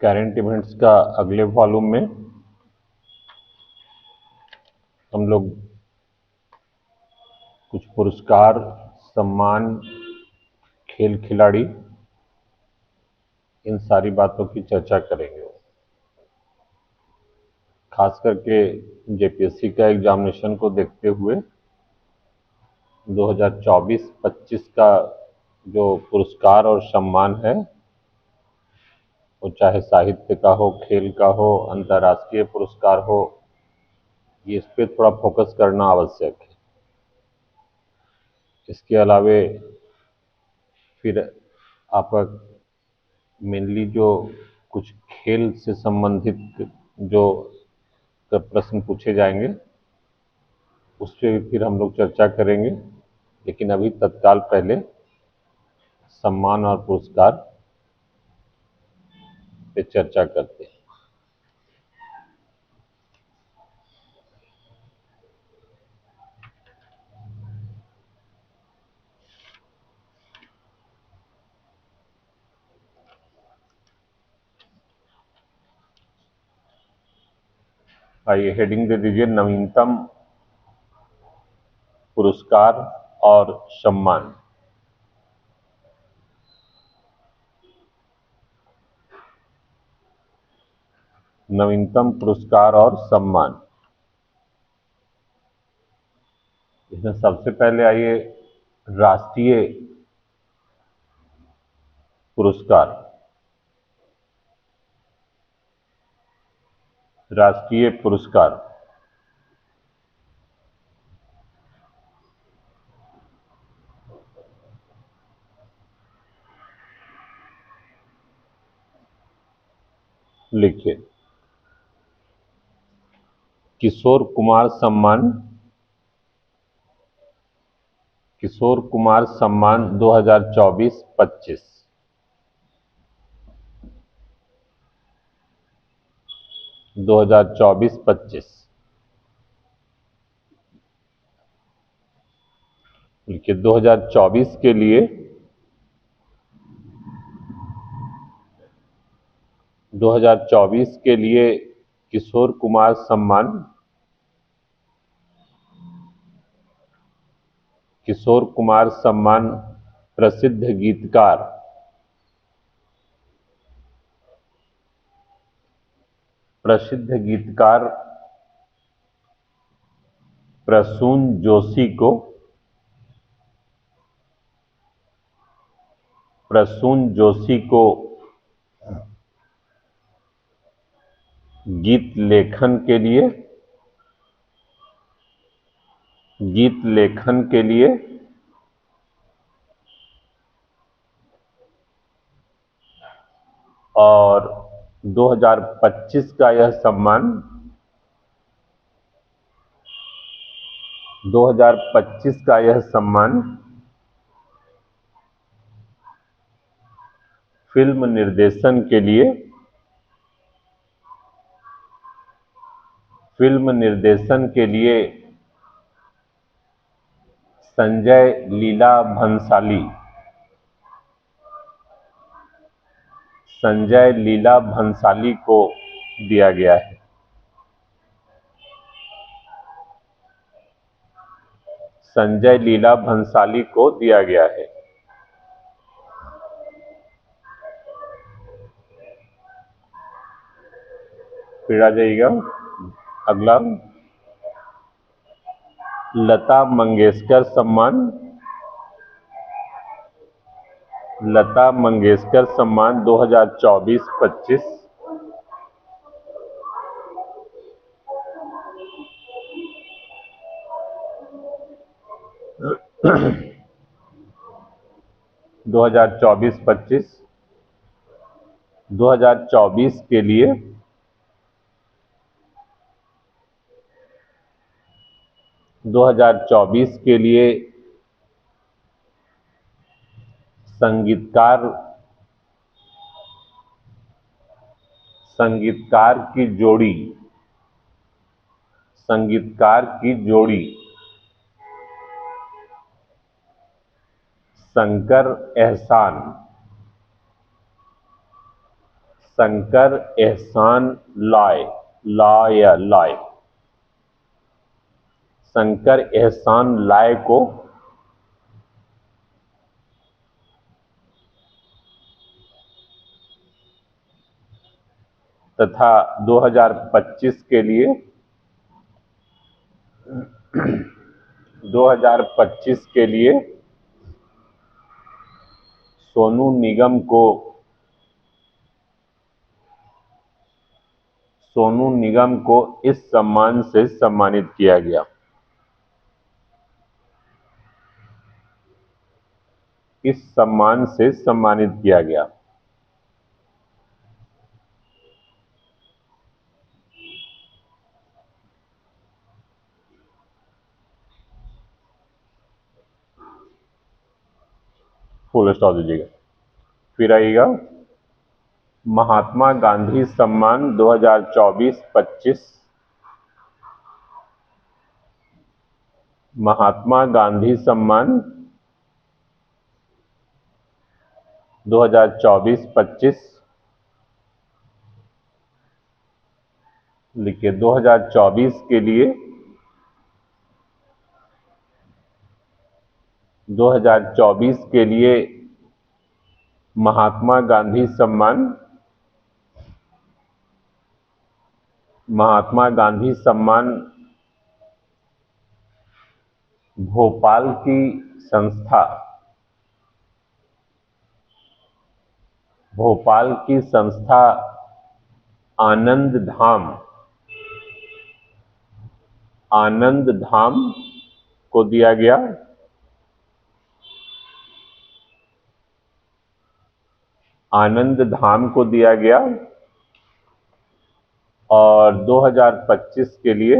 Current events का अगले volume में हम लोग कुछ पुरस्कार, सम्मान, खेल खिलाड़ी, इन सारी बातों की चर्चा करेंगे। खास करके जेपीएससी का एग्जामिनेशन को देखते हुए 2024-25 का जो पुरस्कार और सम्मान है, वो चाहे साहित्य का हो, खेल का हो, अंतर्राष्ट्रीय पुरस्कार हो, ये इस पे थोड़ा फोकस करना आवश्यक है। इसके अलावे फिर आपका मेनली जो कुछ खेल से संबंधित जो प्रश्न पूछे जाएंगे, उस पर फिर हम लोग चर्चा करेंगे। लेकिन अभी तत्काल पहले सम्मान और पुरस्कार पे चर्चा करते हैं। आइए हेडिंग दे दीजिए, नवीनतम पुरस्कार और सम्मान। नवीनतम पुरस्कार और सम्मान, इसमें सबसे पहले आइए राष्ट्रीय पुरस्कार। राष्ट्रीय पुरस्कार लिखिए, किशोर कुमार सम्मान। किशोर कुमार सम्मान 2024-25। 2024-25 लिखिए। 2024 के लिए 2024 के लिए किशोर कुमार सम्मान, किशोर कुमार सम्मान प्रसिद्ध गीतकार, प्रसिद्ध गीतकार प्रसून जोशी को, प्रसून जोशी को गीत लेखन के लिए, गीत लेखन के लिए और 2025 का यह सम्मान 2025 का यह सम्मान फिल्म निर्देशन के लिए, फिल्म निर्देशन के लिए संजय लीला भंसाली, संजय लीला भंसाली को दिया गया है। संजय लीला भंसाली को दिया गया है। फिर आ जाइएगा अगला, लता मंगेशकर सम्मान। लता मंगेशकर सम्मान 2024-25। दो हजार चौबीस 2024 के लिए 2024 के लिए संगीतकार, संगीतकार की जोड़ी, संगीतकार की जोड़ी शंकर एहसान, शंकर एहसान लॉय, लॉय या लॉय, शंकर एहसान लॉय को तथा 2025 के लिए 2025 के लिए सोनू निगम को इस सम्मान से सम्मानित किया गया। इस सम्मान से सम्मानित किया गया। फुल स्टॉप दीजिएगा। फिर आइएगा महात्मा गांधी सम्मान 2024-25, महात्मा गांधी सम्मान 2024-25 लिखिए। 2024 के लिए 2024 के लिए महात्मा गांधी सम्मान भोपाल की संस्था आनंद धाम को दिया गया। आनंद धाम को दिया गया। और 2025 के लिए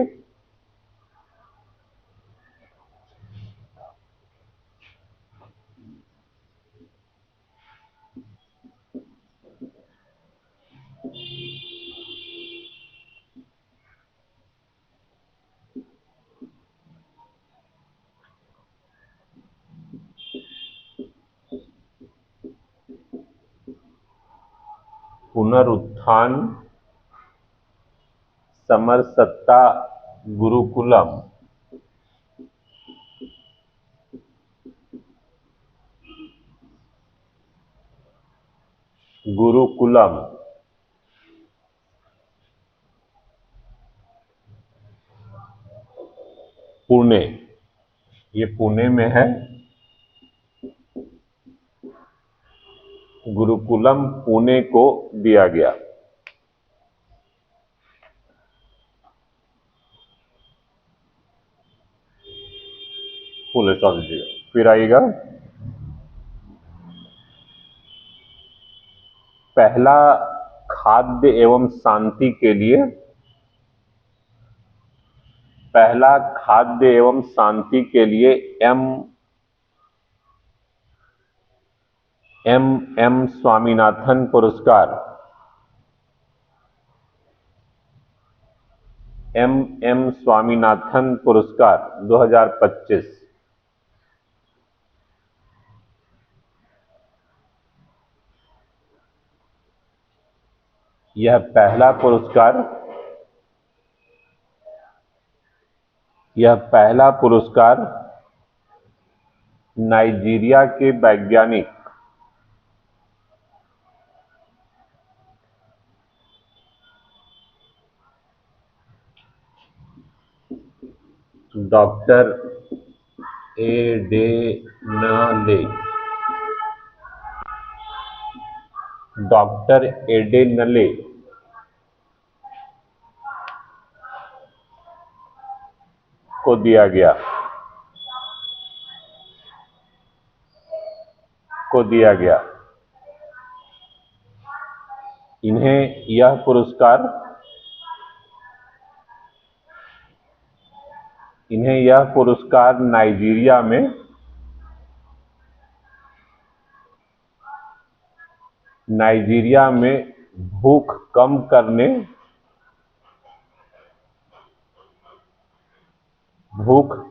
पुनरुत्थान समरसत्ता गुरुकुलम, पुणे, ये पुणे में है। गुरुकुलम पुणे को दिया गया। फुल स्टॉप दीजिएगा। फिर आइएगा पहला खाद्य एवं शांति के लिए एम स्वामीनाथन पुरस्कार, एम स्वामीनाथन पुरस्कार 2025। यह पहला पुरस्कार नाइजीरिया के वैज्ञानिक डॉक्टर एडेनले को दिया गया। इन्हें यह पुरस्कार नाइजीरिया में भूख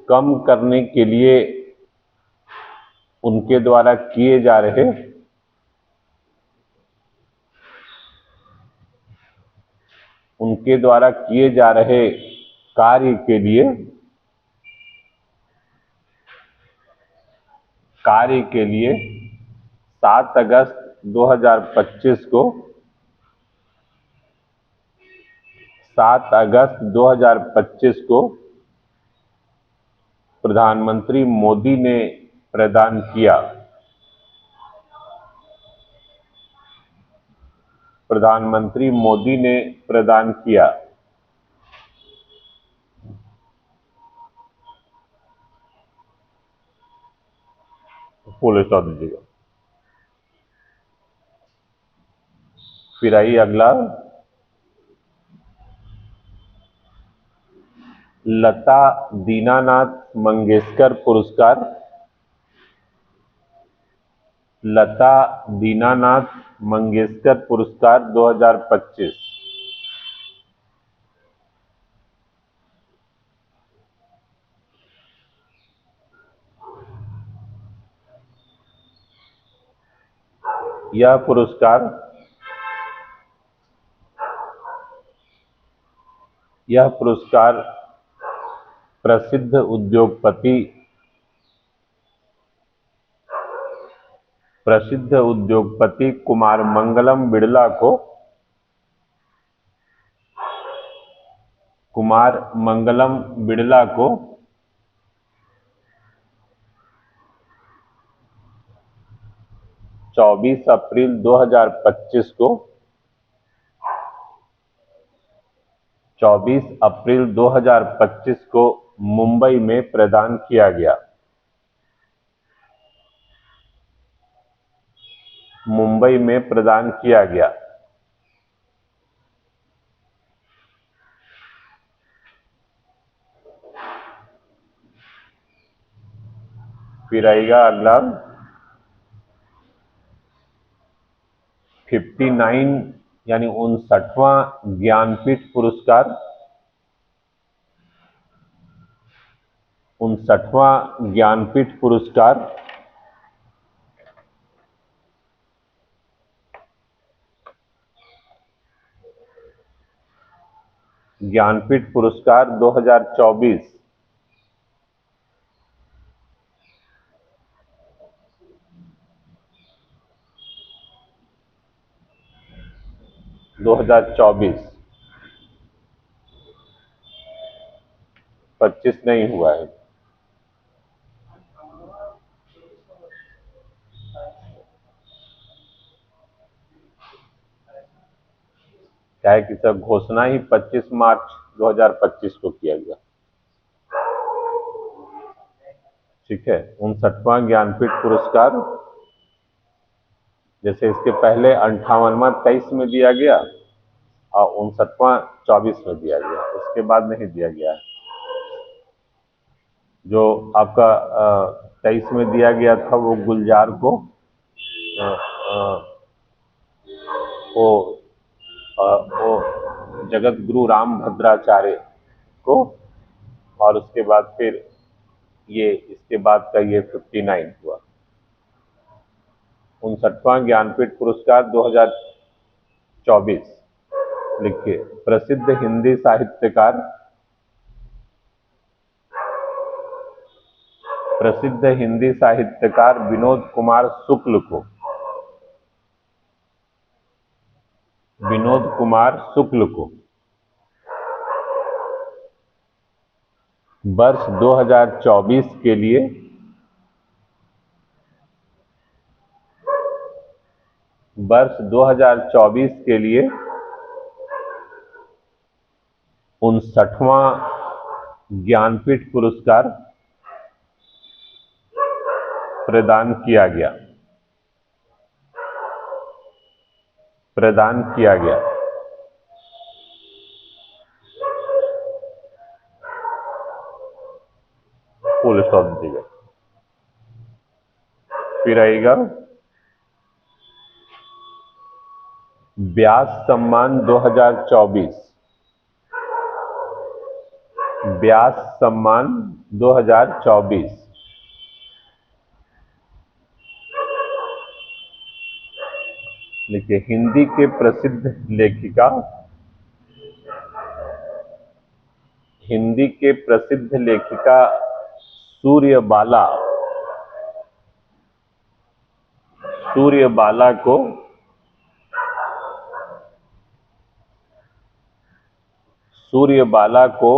कम करने के लिए उनके द्वारा किए जा रहे उनके द्वारा किए जा रहे कार्य के लिए 7 अगस्त 2025 को 7 अगस्त 2025 को प्रधानमंत्री मोदी ने प्रदान किया। प्रधानमंत्री मोदी ने प्रदान किया। फुल स्टॉप दीजिएगा। फिर आइए अगला, लता दीनानाथ मंगेशकर पुरस्कार। लता दीनानाथ मंगेशकर पुरस्कार 2025। यह पुरस्कार प्रसिद्ध उद्योगपति कुमार मंगलम बिड़ला को 24 अप्रैल 2025 को 24 अप्रैल 2025 को मुंबई में प्रदान किया गया। मुंबई में प्रदान किया गया। फिर आएगा अगला, 59 यानी 59वां ज्ञानपीठ पुरस्कार। 59वां ज्ञानपीठ पुरस्कार ज्ञानपीठ पुरस्कार 2024। 25 नहीं हुआ है। क्या है कि सब घोषणा ही 25 मार्च 2025 को किया गया। ठीक है, 59वां ज्ञानपीठ पुरस्कार, जैसे इसके पहले 58वां 23 में दिया गया और 59वां 24 में दिया गया, उसके बाद नहीं दिया गया है। जो आपका 23 में दिया गया था वो गुलजार को वो जगत गुरु राम भद्राचार्य को, और उसके बाद फिर ये इसके बाद का ये 59 हुआ। 59वां ज्ञानपीठ पुरस्कार 2024 लिखिए, प्रसिद्ध हिंदी साहित्यकार विनोद कुमार शुक्ल को वर्ष 2024 के लिए वर्ष 2024 के लिए 59वां ज्ञानपीठ पुरस्कार प्रदान किया गया। फुल स्टॉप दीजिएगा। फिर आएगा व्यास सम्मान 2024। व्यास सम्मान 2024 लिखिए, हिंदी के प्रसिद्ध लेखिका हिंदी के प्रसिद्ध लेखिका सूर्यबाला सूर्यबाला को सूर्यबाला को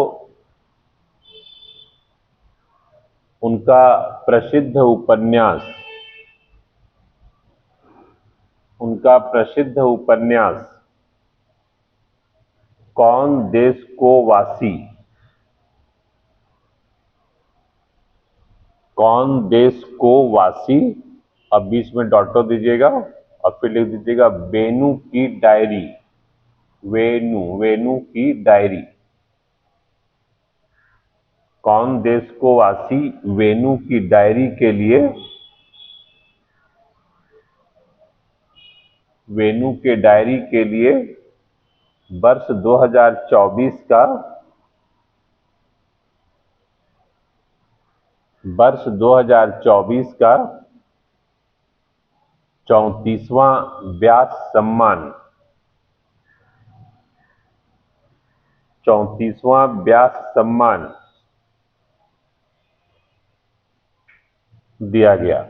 उनका प्रसिद्ध उपन्यास कौन देश को वासी अब बीच में डॉटो दीजिएगा और फिर लिख दीजिएगा वेणु की डायरी। वेणु की डायरी। कौन देश को वासी वेणु की डायरी के लिए वर्ष 2024 का 34वां व्यास सम्मान दिया गया।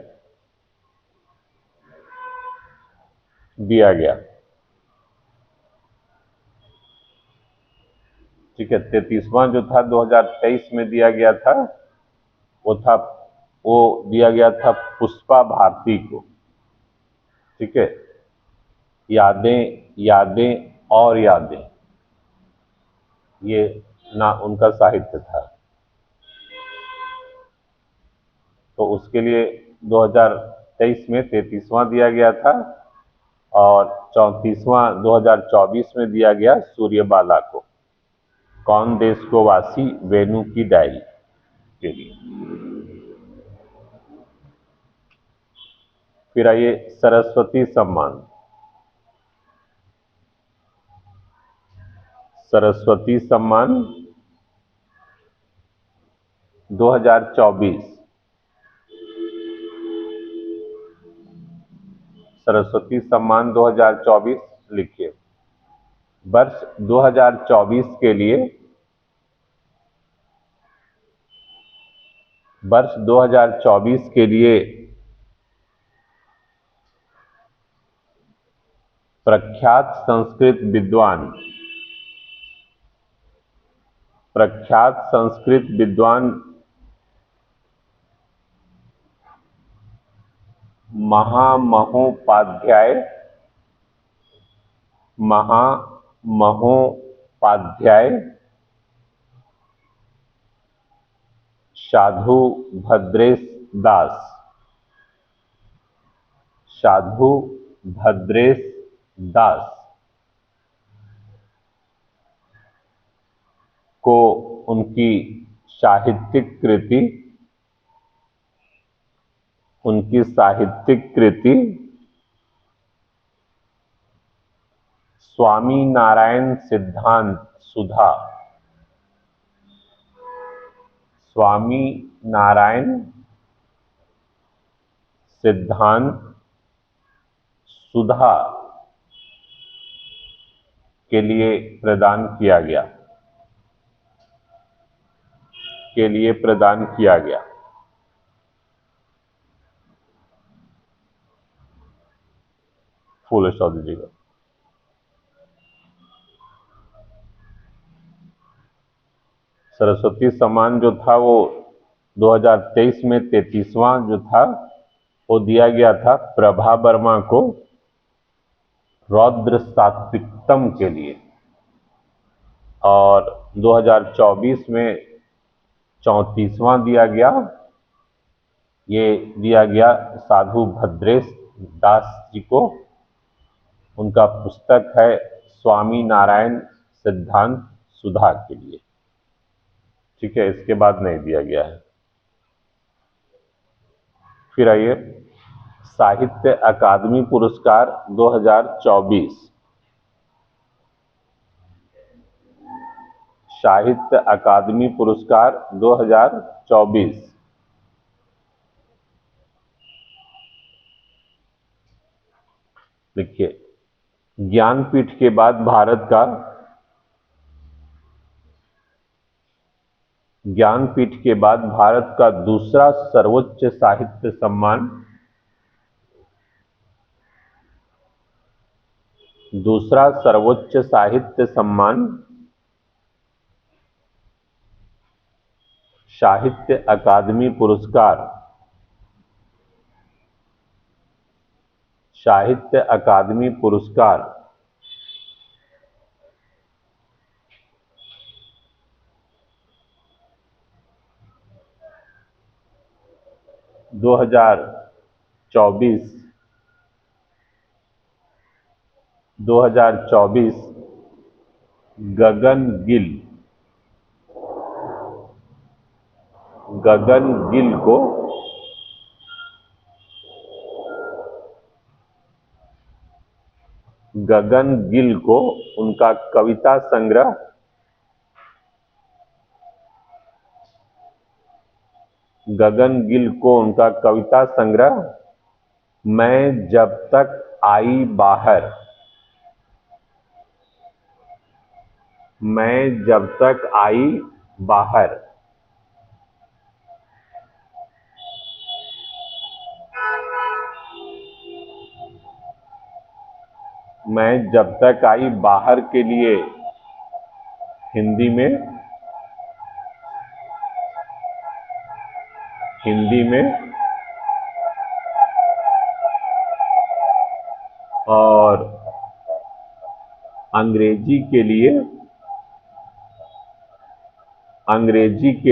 ठीक है। 33वां जो था 2023 में दिया गया था, वो दिया गया था पुष्पा भारती को। ठीक है। यादें और यादें, ये ना उनका साहित्य था। तो उसके लिए 2023 में 33वां दिया गया था और 34वां 2024 में दिया गया सूर्यबाला को, कौन देश को वासी वेणु की डायरी के लिए। फिर आइए सरस्वती सम्मान। सरस्वती सम्मान 2024। सरस्वती सम्मान 2024 लिखिए। वर्ष 2024 के लिए प्रख्यात संस्कृत विद्वान महामहोपाध्याय साधु भद्रेश दास को उनकी साहित्यिक कृति स्वामीनारायण सिद्धांत सुधा के लिए प्रदान किया गया। फुल स्टॉप दीजिएगा। सरस्वती सम्मान जो था वो 2023 में 33वां जो था वो दिया गया था प्रभा वर्मा को रौद्र सात्विकतम के लिए, और 2024 में 34वां दिया गया साधु भद्रेश दास जी को। उनका पुस्तक है स्वामीनारायण सिद्धांत सुधा के लिए। ठीक है। इसके बाद नहीं दिया गया है। फिर आइए साहित्य अकादमी पुरस्कार 2024। साहित्य अकादमी पुरस्कार 2024। देखिए, ज्ञानपीठ के बाद भारत का ज्ञानपीठ के बाद भारत का दूसरा सर्वोच्च साहित्य सम्मान, दूसरा सर्वोच्च साहित्य सम्मान साहित्य अकादमी पुरस्कार, साहित्य अकादमी पुरस्कार 2024, 2024 गगन गिल, गगन गिल को गगन गिल को उनका कविता संग्रह गगन गिल को उनका कविता संग्रह मैं जब तक आई बाहर, मैं जब तक आई बाहर, मैं जब तक आई बाहर के लिए हिंदी में और अंग्रेजी के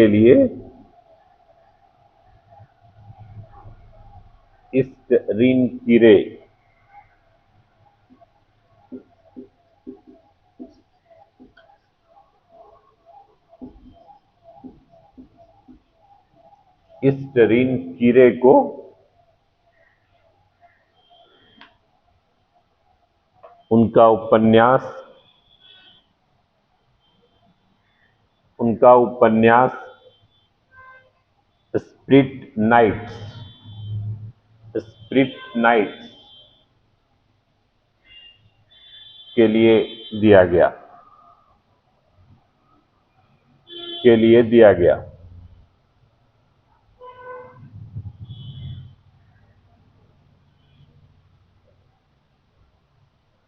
लिए इस्टरीन कीरे, इस्टरीन कीरे को उनका उपन्यास स्प्लिट नाइट्स के लिए दिया गया।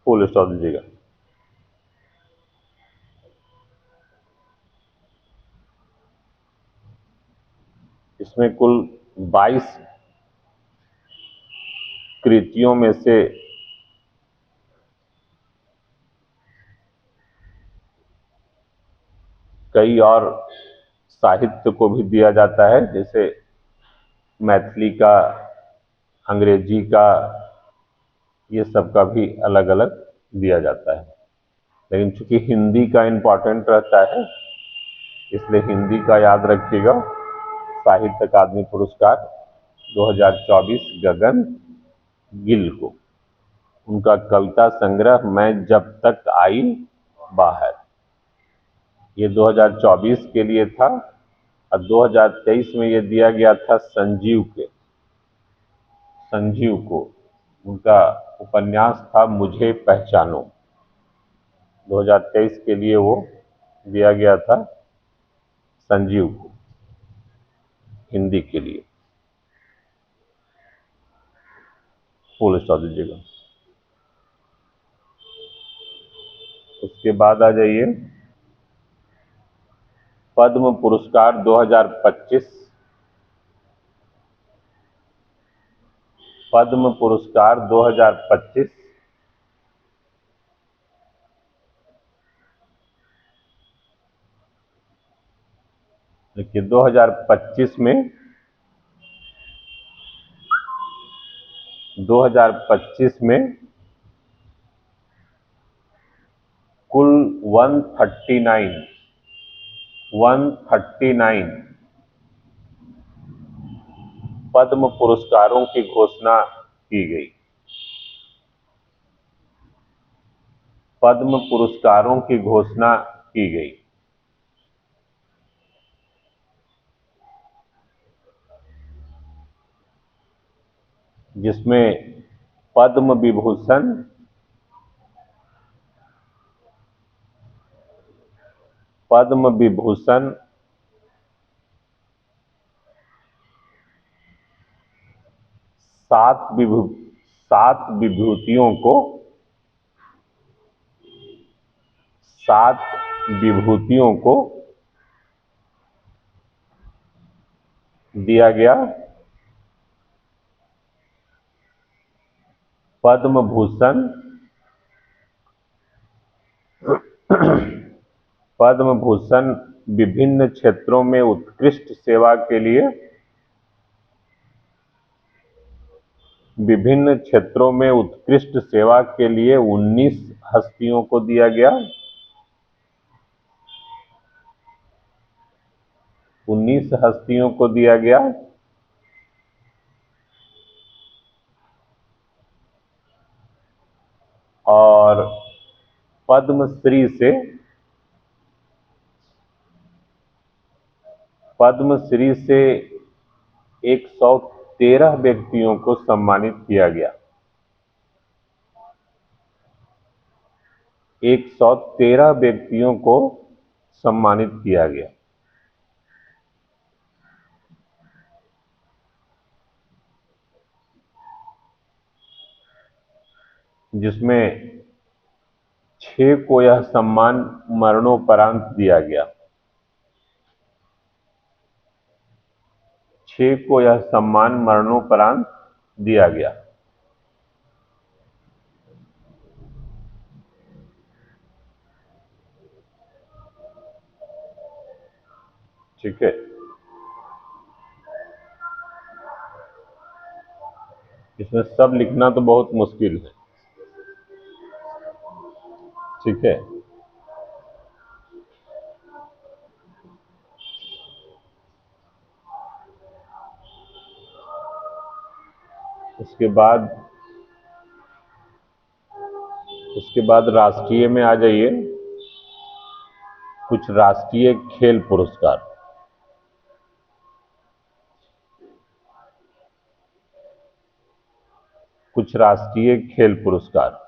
फुल स्टॉप दीजिएगा। इसमें कुल 22 कृतियों में से कई और साहित्य को भी दिया जाता है, जैसे मैथिली का, अंग्रेजी का, ये सब का भी अलग अलग दिया जाता है। लेकिन चूंकि हिंदी का इम्पोर्टेंट रहता है, इसलिए हिंदी का याद रखिएगा। साहित्य अकादमी पुरस्कार 2024 गगन गिल को उनका कविता संग्रह मैं जब तक आई बाहर, ये 2024 के लिए था और 2023 में ये दिया गया था संजीव को। उनका उपन्यास था मुझे पहचानो। 2023 के लिए वो दिया गया था संजीव को, हिंदी के लिए। फुल स्टॉप दीजिएगा। उसके बाद आ जाइए पद्म पुरस्कार 2025, पद्म पुरस्कार 2025 देखिए 2025 में कुल 139 पद्म पुरस्कारों की घोषणा की गई। पद्म पुरस्कारों की घोषणा की गई, जिसमें पद्म विभूषण, सात विभू सात विभूतियों को सात विभूतियों को दिया गया पद्म भूषण पद्म भूषण विभिन्न क्षेत्रों में उत्कृष्ट सेवा के लिए विभिन्न क्षेत्रों में उत्कृष्ट सेवा के लिए 19 हस्तियों को दिया गया 19 हस्तियों को दिया गया और पद्मश्री से 113 व्यक्तियों को सम्मानित किया गया 113 व्यक्तियों को सम्मानित किया गया जिसमें 6 को यह सम्मान मरणोपरांत दिया गया 6 को यह सम्मान मरणोपरांत दिया गया ठीक है। इसमें सब लिखना तो बहुत मुश्किल है ठीक है। उसके बाद राष्ट्रीय में आ जाइए कुछ राष्ट्रीय खेल पुरस्कार कुछ राष्ट्रीय खेल पुरस्कार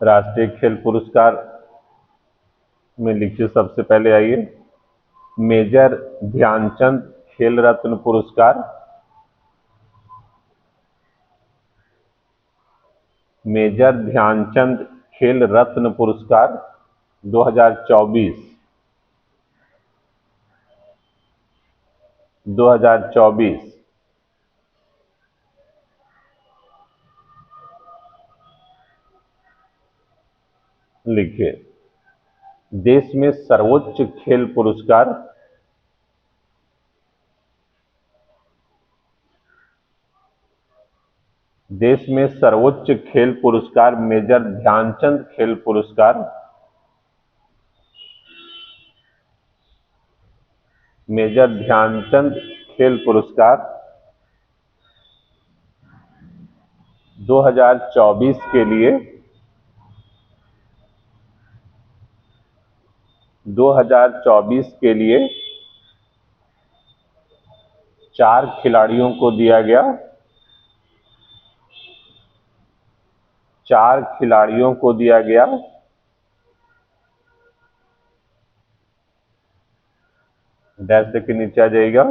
राष्ट्रीय खेल पुरस्कार में लिखिए सबसे पहले आइए मेजर ध्यानचंद खेल रत्न पुरस्कार मेजर ध्यानचंद खेल रत्न पुरस्कार 2024 लिखिए देश में सर्वोच्च खेल पुरस्कार देश में सर्वोच्च खेल पुरस्कार मेजर ध्यानचंद खेल पुरस्कार मेजर ध्यानचंद खेल पुरस्कार 2024 के लिए 2024 के लिए 4 खिलाड़ियों को दिया गया 4 खिलाड़ियों को दिया गया डैश के नीचे आ जाएगा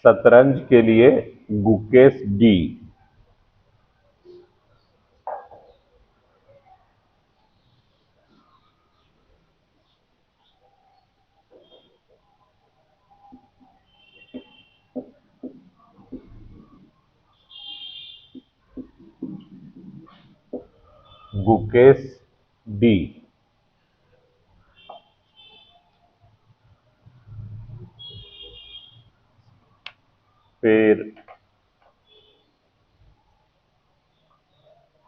शतरंज के लिए गुकेश डी गुकेश डी फिर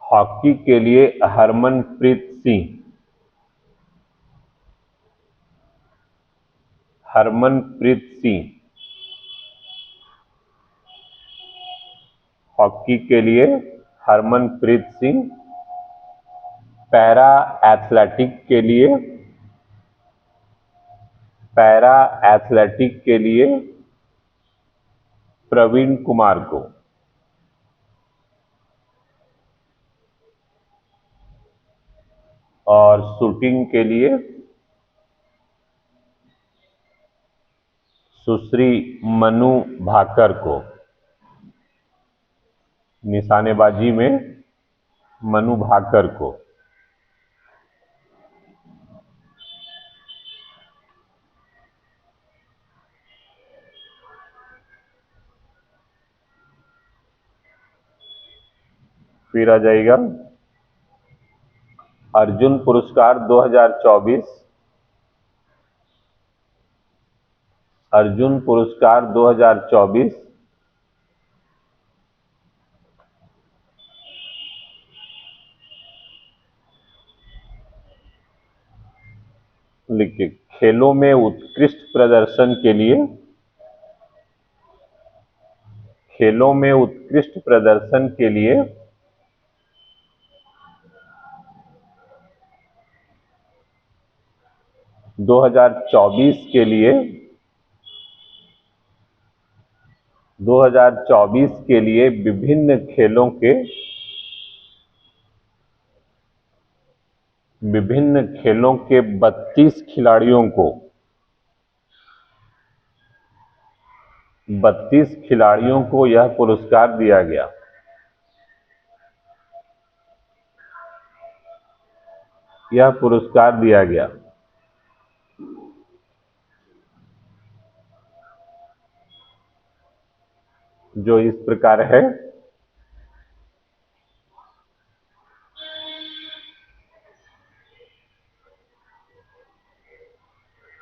हॉकी के लिए हरमनप्रीत सिंह हॉकी के लिए हरमनप्रीत सिंह पैरा एथलेटिक के लिए प्रवीण कुमार को और शूटिंग के लिए सुश्री मनु भाकर को, निशानेबाजी में मनु भाकर को। फिर आ जाएगा अर्जुन पुरस्कार 2024, अर्जुन पुरस्कार 2024 लिखिए खेलों में उत्कृष्ट प्रदर्शन के लिए, खेलों में उत्कृष्ट प्रदर्शन के लिए 2024 के लिए 2024 के लिए विभिन्न खेलों के 32 खिलाड़ियों को 32 खिलाड़ियों को यह पुरस्कार दिया गया। यह पुरस्कार दिया गया। जो इस प्रकार है,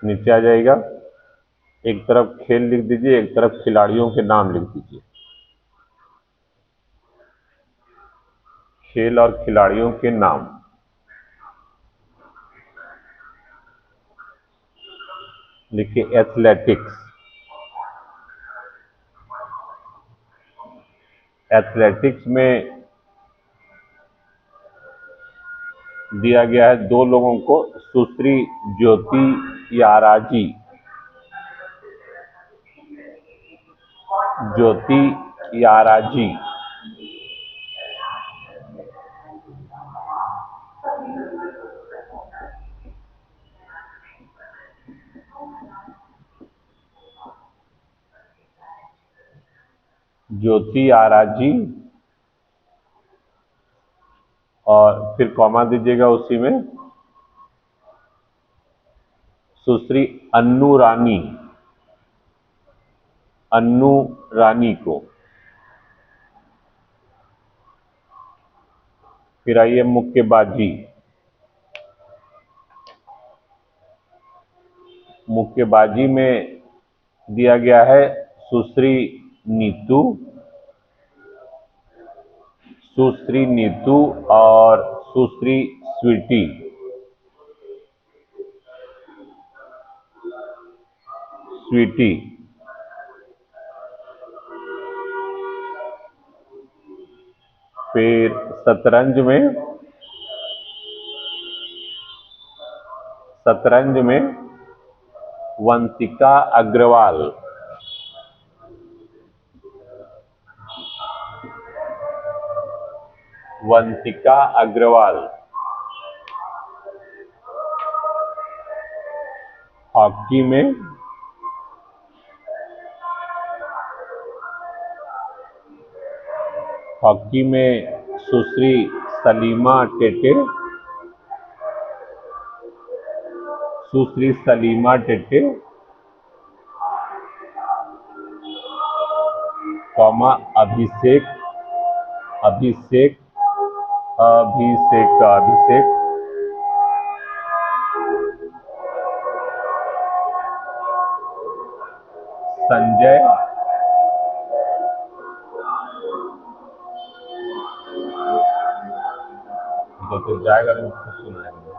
नीचे आ जाएगा। एक तरफ खेल लिख दीजिए, एक तरफ खिलाड़ियों के नाम लिख दीजिए। खेल और खिलाड़ियों के नाम। लिखिए एथलेटिक्स, एथलेटिक्स में दिया गया है 2 लोगों को, सुश्री ज्योति याराजी, ज्योति याराजी, ज्योति याराजी, और फिर कॉमा दीजिएगा उसी में, सुश्री अन्नू रानी, अन्नू रानी को। फिर आइए मुक्केबाजी, मुक्केबाजी में दिया गया है सुश्री नीतू, सुश्री नीतू और सुश्री स्वीटी, स्वीटी। फिर शतरंज में, शतरंज में वंतिका अग्रवाल, वंतिका अग्रवाल। हॉकी में हॉकी में सुश्री सलीमा टेटे, सुश्री सलीमा टेटे, कॉमा अभिषेक, अभिषेक, अभिषेक का अभिषेक, संजय, तो जाएगा तो सुनाएंगे।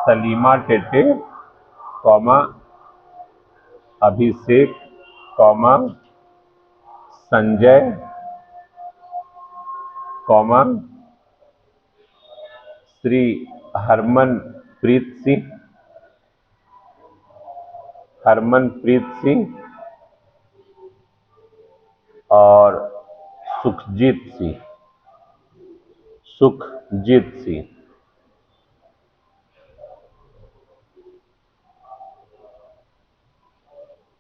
सलीमा टेटे, कॉमा अभिषेक, कॉमा संजय, कॉमा श्री हरमनप्रीत सिंह, हरमनप्रीत सिंह और सुखजीत सिंह। सुखजीत सिंह।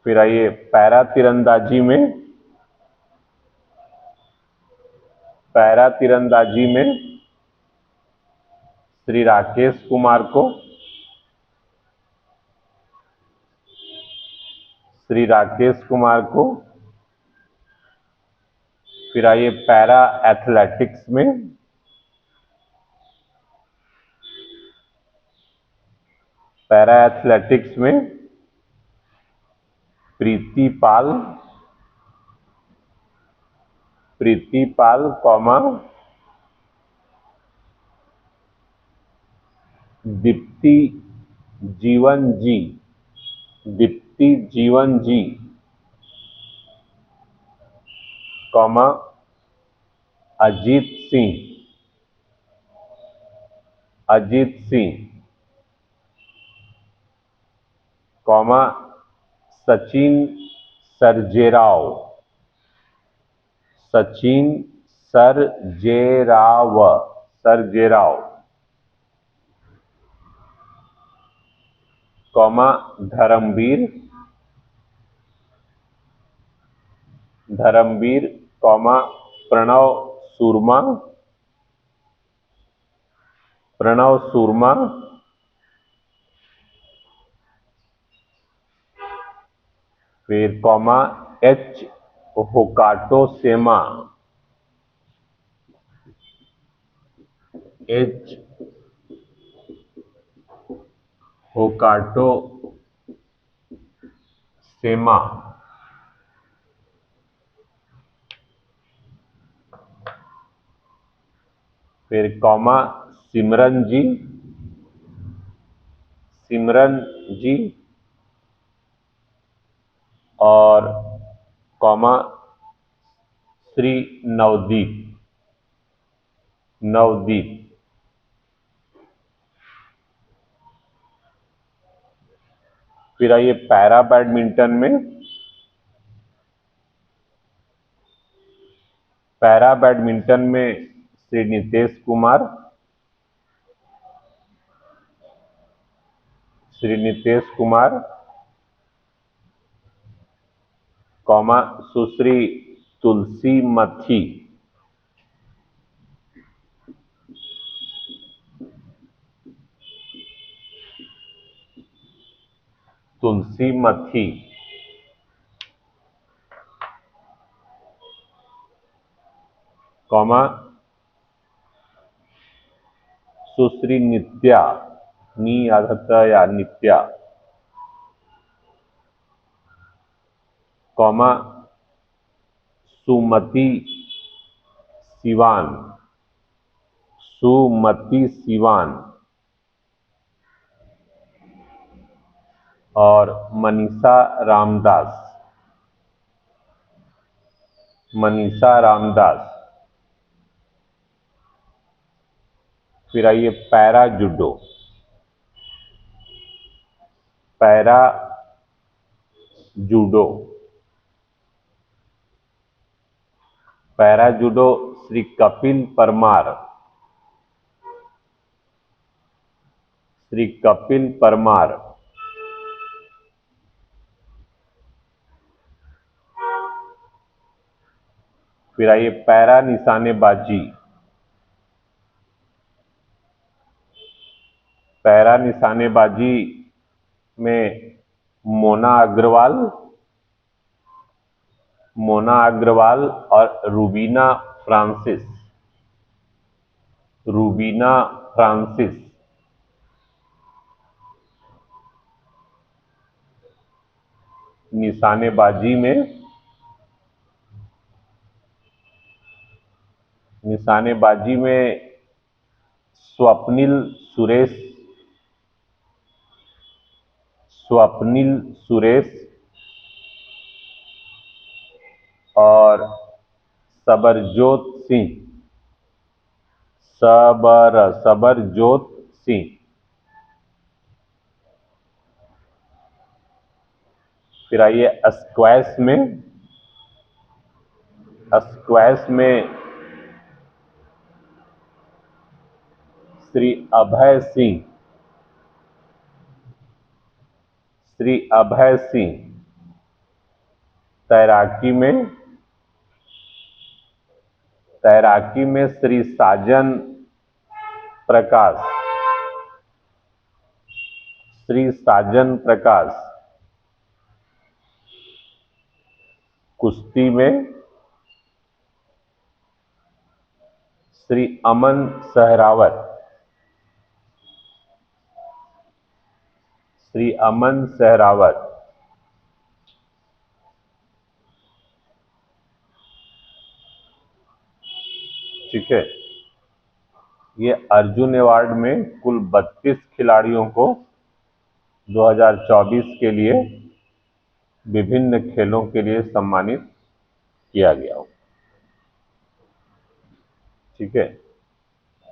फिर आइए पैरा तीरंदाजी में। पैरा तीरंदाजी में श्री राकेश कुमार को, श्री राकेश कुमार को। फिर आइए पैरा एथलेटिक्स में। पैरा एथलेटिक्स में प्रीति पाल, प्रीति पाल comma Deepti Jeevan ji, Deepti Jeevan ji comma Ajit Singh, Ajit Singh comma Sachin Sarjerao, Sachin Sarjerao, Sarjerao comma Dharamveer, Dharamveer comma Pranav Soorma, Pranav Soorma फिर comma H Hokato Sema, H Hokato Sema. फिर कॉमा सिमरन जी, सिमरन जी और कॉमा श्री नवदीप, नवदीप। फिर आइए पैरा बैडमिंटन में। पैरा बैडमिंटन में श्री नितेश कुमार, श्री नितेश कुमार कॉमा सुश्री तुलसी मथी, तुलसी मथी कॉमा सुश्री नित्या, नी आधा या नित्या कॉमा सुमति सिवान, सुमति सिवान और मनीषा रामदास, मनीषा रामदास। फिर आइए para judo. Para judo, para judo Shri Kapil Parmar, Shri Kapil Parmar. फिर आइए पैरा निशानेबाजी। पैरा निशानेबाजी में मोना अग्रवाल, मोना अग्रवाल और रूबीना फ्रांसिस, रूबीना फ्रांसिस। निशानेबाजी में, निशानेबाजी में स्वप्निल सुरेश, स्वप्निल सुरेश और सबरजोत सिंह, सबरजोत सिंह। फिर आइए स्क्वैश में श्री अभय सिंह, श्री अभय सिंह। तैराकी में श्री साजन प्रकाश, श्री साजन प्रकाश। कुश्ती में श्री अमन सहरावत, श्री अमन सहरावत। ठीक है। ये अर्जुन अवार्ड में कुल 32 खिलाड़ियों को 2024 के लिए विभिन्न खेलों के लिए सम्मानित किया गया। ठीक है।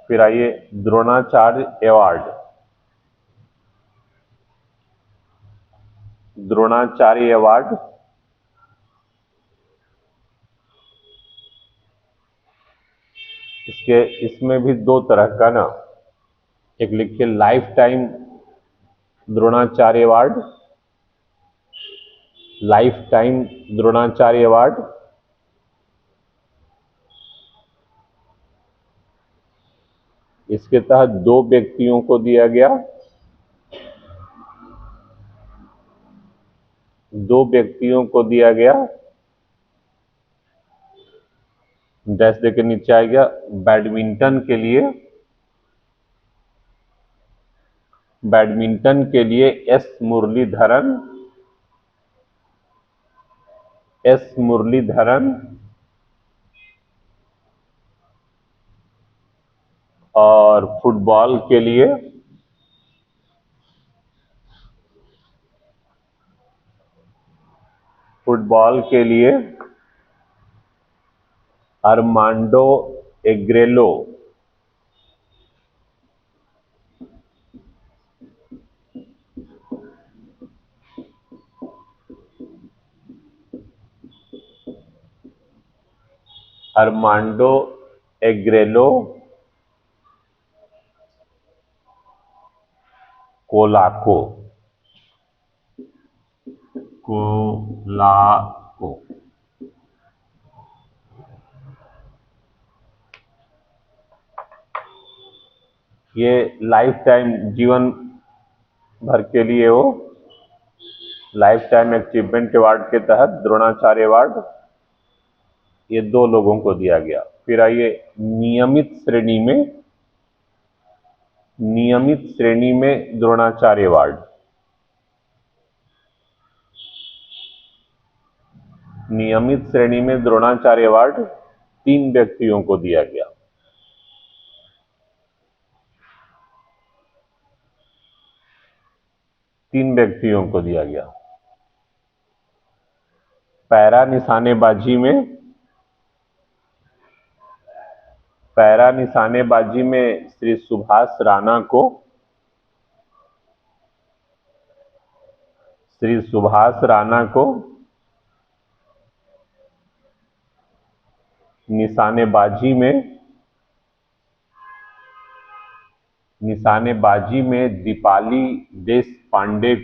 फिर आइए द्रोणाचार्य अवार्ड। द्रोणाचार्य अवार्ड इसमें भी दो तरह का ना, एक लिखिए life time Dronacharya award, life time Dronacharya award. इसके तहत 2 व्यक्तियों को दिया गया, 2 व्यक्तियों को दिया गया। डैश देकर नीचे आएगा। बैडमिंटन के लिए एस मुरलीधरन और फुटबॉल के लिए अरमांडो एग्रेलो। अरमांडो एग्रेलो कोलाको, कोलाको। ये लाइफ टाइम जीवन भर के लिए हो लाइफ टाइम अचीवमेंट अवार्ड के तहत द्रोणाचार्य अवार्ड ये 2 लोगों को दिया गया। फिर आइए नियमित श्रेणी में द्रोणाचार्य अवार्ड। नियमित श्रेणी में द्रोणाचार्य अवार्ड 3 व्यक्तियों को दिया गया। तीन व्यक्तियों को दिया गया। पैरा निशानेबाजी में श्री सुभाष राणा को निशानेबाजी में दीपाली देश पांडे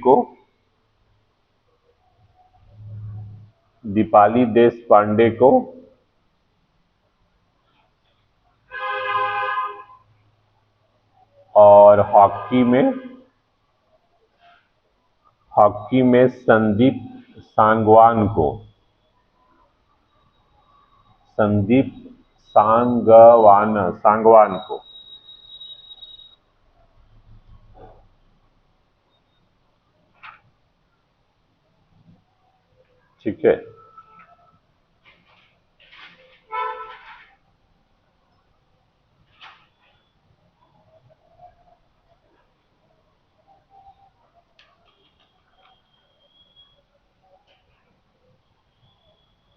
को और हॉकी में संदीप सांगवान को। ठीक है।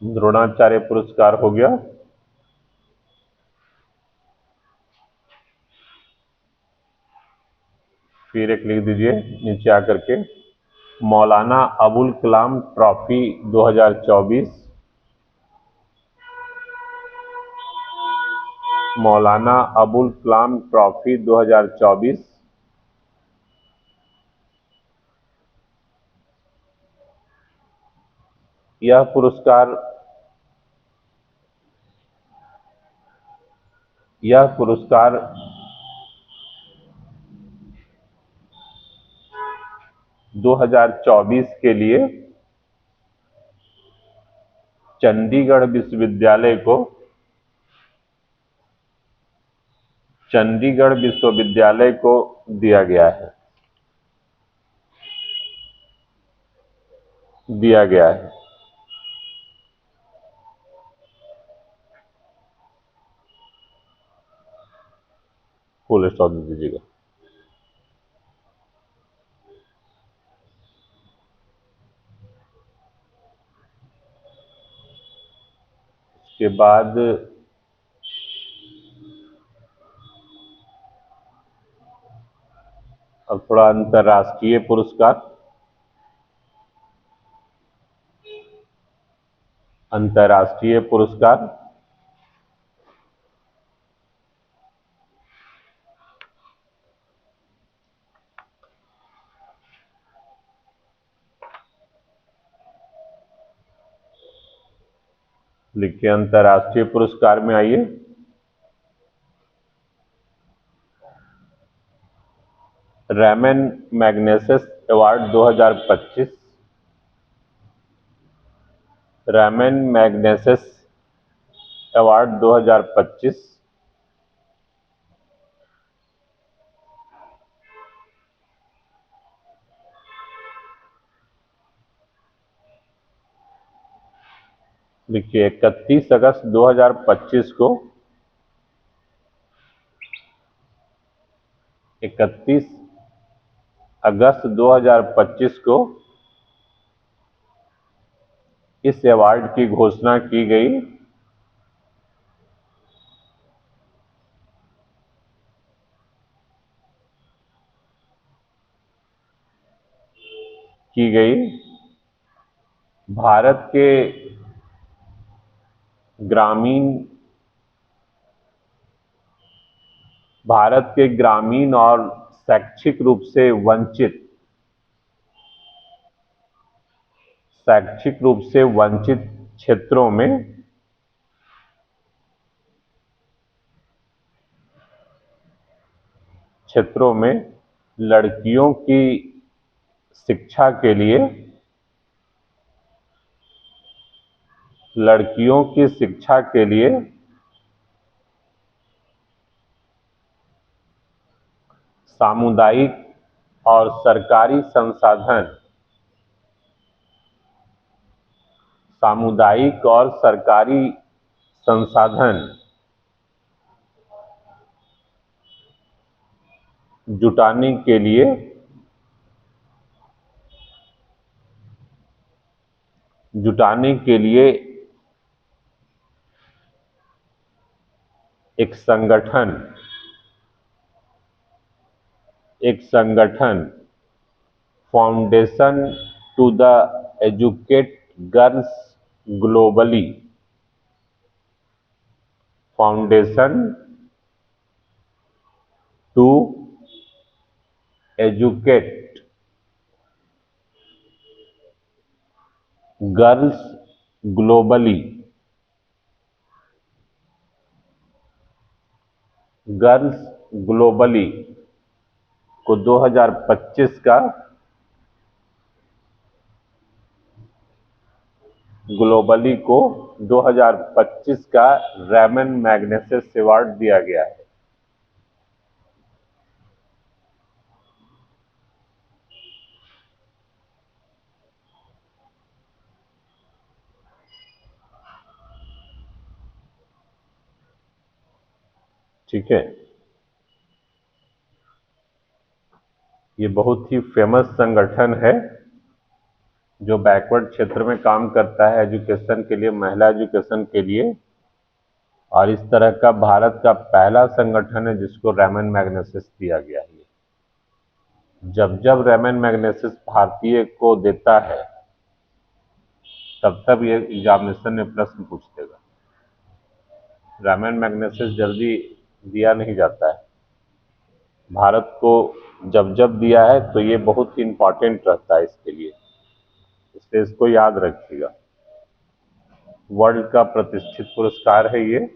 द्रोणाचार्य पुरस्कार हो गया। फिर एक लिख दीजिए नीचे आकर के मौलाना अबुल कलाम ट्रॉफी 2024, मौलाना अबुल कलाम ट्रॉफी 2024। यह पुरस्कार 2024 के लिए चंडीगढ़ विश्वविद्यालय को दिया गया है। फुल स्टॉप दे दीजिएगा। इसके बाद अब थोड़ा अंतर्राष्ट्रीय पुरस्कार। लिखिए अंतर्राष्ट्रीय पुरस्कार में आइए। Ramon Magsaysay award 2025, Ramon Magsaysay award 2025। देखिए 31 अगस्त 2025 को 31 अगस्त 2025 को इस अवार्ड की घोषणा की गई। भारत के ग्रामीण और शैक्षिक रूप से वंचित क्षेत्रों में लड़कियों की शिक्षा के लिए सामुदायिक और सरकारी संसाधन जुटाने के लिए एक संगठन foundation to the educate girls globally, foundation to educate girls globally को 2025 का रैमन मैग्नेसेस अवार्ड दिया गया है। ठीक है, ये बहुत ही फेमस संगठन है जो बैकवर्ड क्षेत्र में काम करता है एजुकेशन के लिए, महिला एजुकेशन के लिए, और इस तरह का भारत का पहला संगठन है जिसको रैमन मैग्नेसेस दिया गया है। जब जब रेमन मैग्नेसिस भारतीय को देता है तब तब ये एग्जामिनेशन में प्रश्न पूछ देगा। रेमन मैग्नेसिस जल्दी दिया नहीं जाता है, भारत को जब जब दिया है तो ये बहुत ही इम्पोर्टेंट रहता है इसके लिए, इसलिए इसको याद रखिएगा। वर्ल्ड का प्रतिष्ठित पुरस्कार है ये,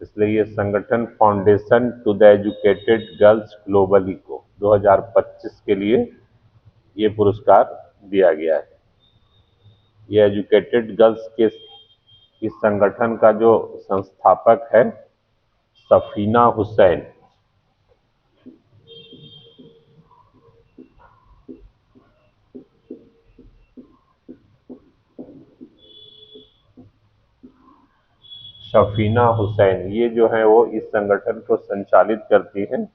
इसलिए ये संगठन foundation to the educated girls globally को 2025 के लिए ये पुरस्कार दिया गया है। ये एजुकेटेड गर्ल्स के इस संगठन का जो संस्थापक है सफीना हुसैन, सफीना हुसैन ये जो है वो इस संगठन को संचालित करती हैं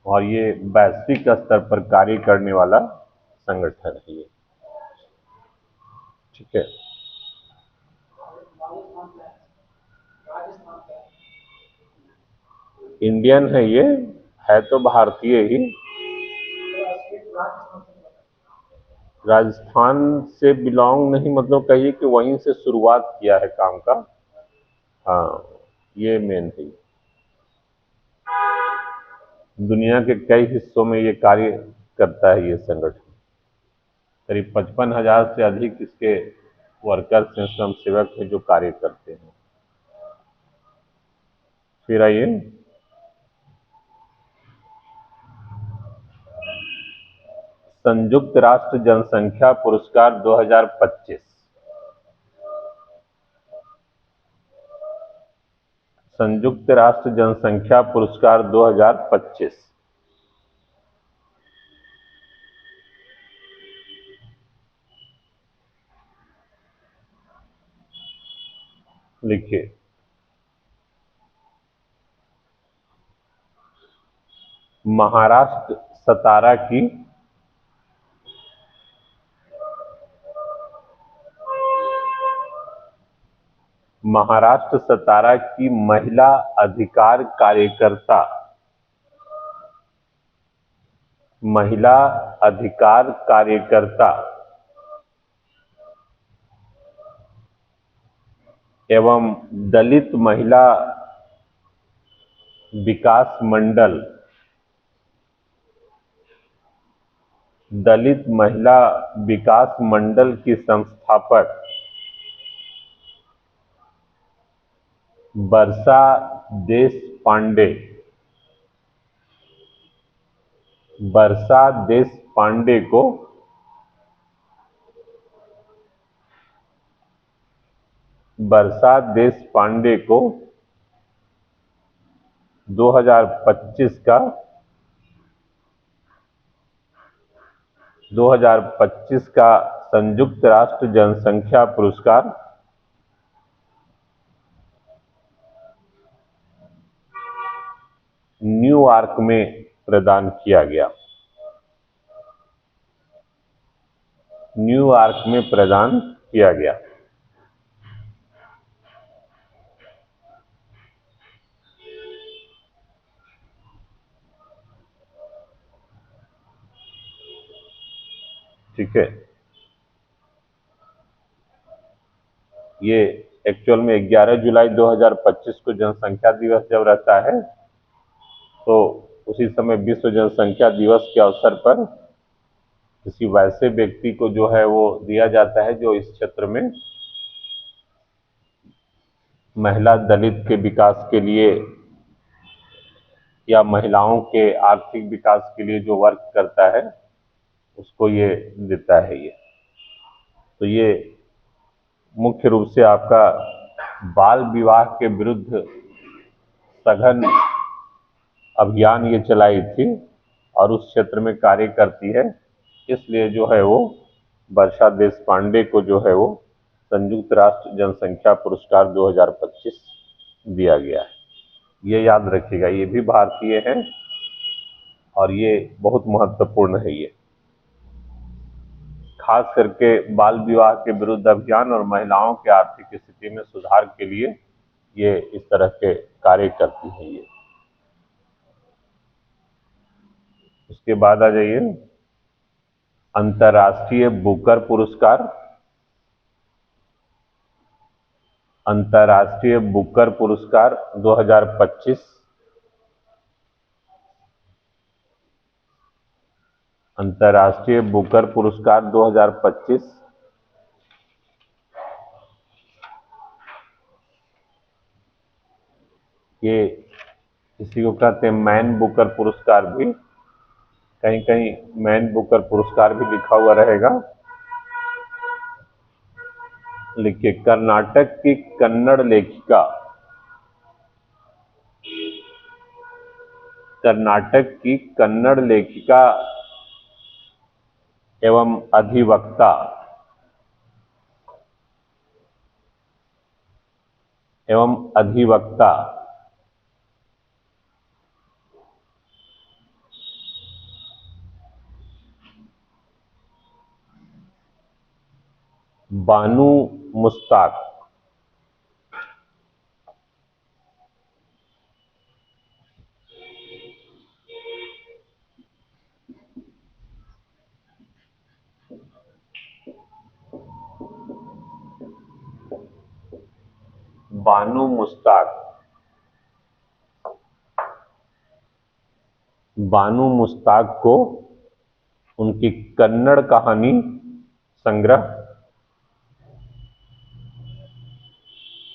और ये वैश्विक स्तर पर कार्य करने वाला संगठन है ये। ठीक है, इंडियन है ये, है तो भारतीय ही, राजस्थान से बिलोंग नहीं, मतलब कहिए कि वहीं से शुरुआत किया है काम का। हाँ, ये मेन है। दुनिया के कई हिस्सों में ये कार्य करता है ये संगठन, करीब 55,000 से अधिक इसके वर्कर्स हैं, श्रम सेवक हैं जो कार्य करते हैं। फिर आइए, संयुक्त राष्ट्र जनसंख्या पुरस्कार 2025। संयुक्त राष्ट्र जनसंख्या पुरस्कार 2025 लिखिए। महाराष्ट्र सतारा की महिला अधिकार कार्यकर्ता, महिला अधिकार कार्यकर्ता एवं दलित महिला विकास मंडल, दलित महिला विकास मंडल की संस्थापक वर्षा देशपांडे, वर्षा देशपांडे को वर्षा देशपांडे को 2025 का 2025 का संयुक्त राष्ट्र जनसंख्या पुरस्कार न्यूयॉर्क में प्रदान किया गया, न्यूयॉर्क में प्रदान किया गया। ठीक है, ये एक्चुअल में 11 जुलाई 2025 को जनसंख्या दिवस जब रहता है तो उसी समय विश्व जनसंख्या दिवस के अवसर पर किसी वैसे व्यक्ति को जो है वो दिया जाता है जो इस क्षेत्र में महिला दलित के विकास के लिए या महिलाओं के आर्थिक विकास के लिए जो वर्क करता है उसको ये देता है ये। तो ये मुख्य रूप से आपका बाल विवाह के विरुद्ध सघन अभियान ये चलाई थी और उस क्षेत्र में कार्य करती है, इसलिए जो है वो वर्षा देशपांडे को जो है वो संयुक्त राष्ट्र जनसंख्या पुरस्कार 2025 दिया गया है। ये याद रखिएगा, ये भी भारतीय है और ये बहुत महत्वपूर्ण है। ये खास करके बाल विवाह के विरुद्ध अभियान और महिलाओं के आर्थिक स्थिति में सुधार के लिए ये इस तरह के कार्य करती है ये। उसके बाद आ जाइए अंतर्राष्ट्रीय बुकर पुरस्कार। अंतर्राष्ट्रीय बुकर पुरस्कार 2025। अंतर्राष्ट्रीय बुकर पुरस्कार 2025। ये इसी को कहते हैं मैन बुकर पुरस्कार भी, कहीं कहीं मैन बुकर पुरस्कार भी लिखा हुआ रहेगा। लिखिए कर्नाटक की कन्नड़ लेखिका, कर्नाटक की कन्नड़ लेखिका एवं अधिवक्ता बानू मुश्ताक। बानू मुश्ताक, बानू मुश्ताक को उनकी कन्नड़ कहानी संग्रह,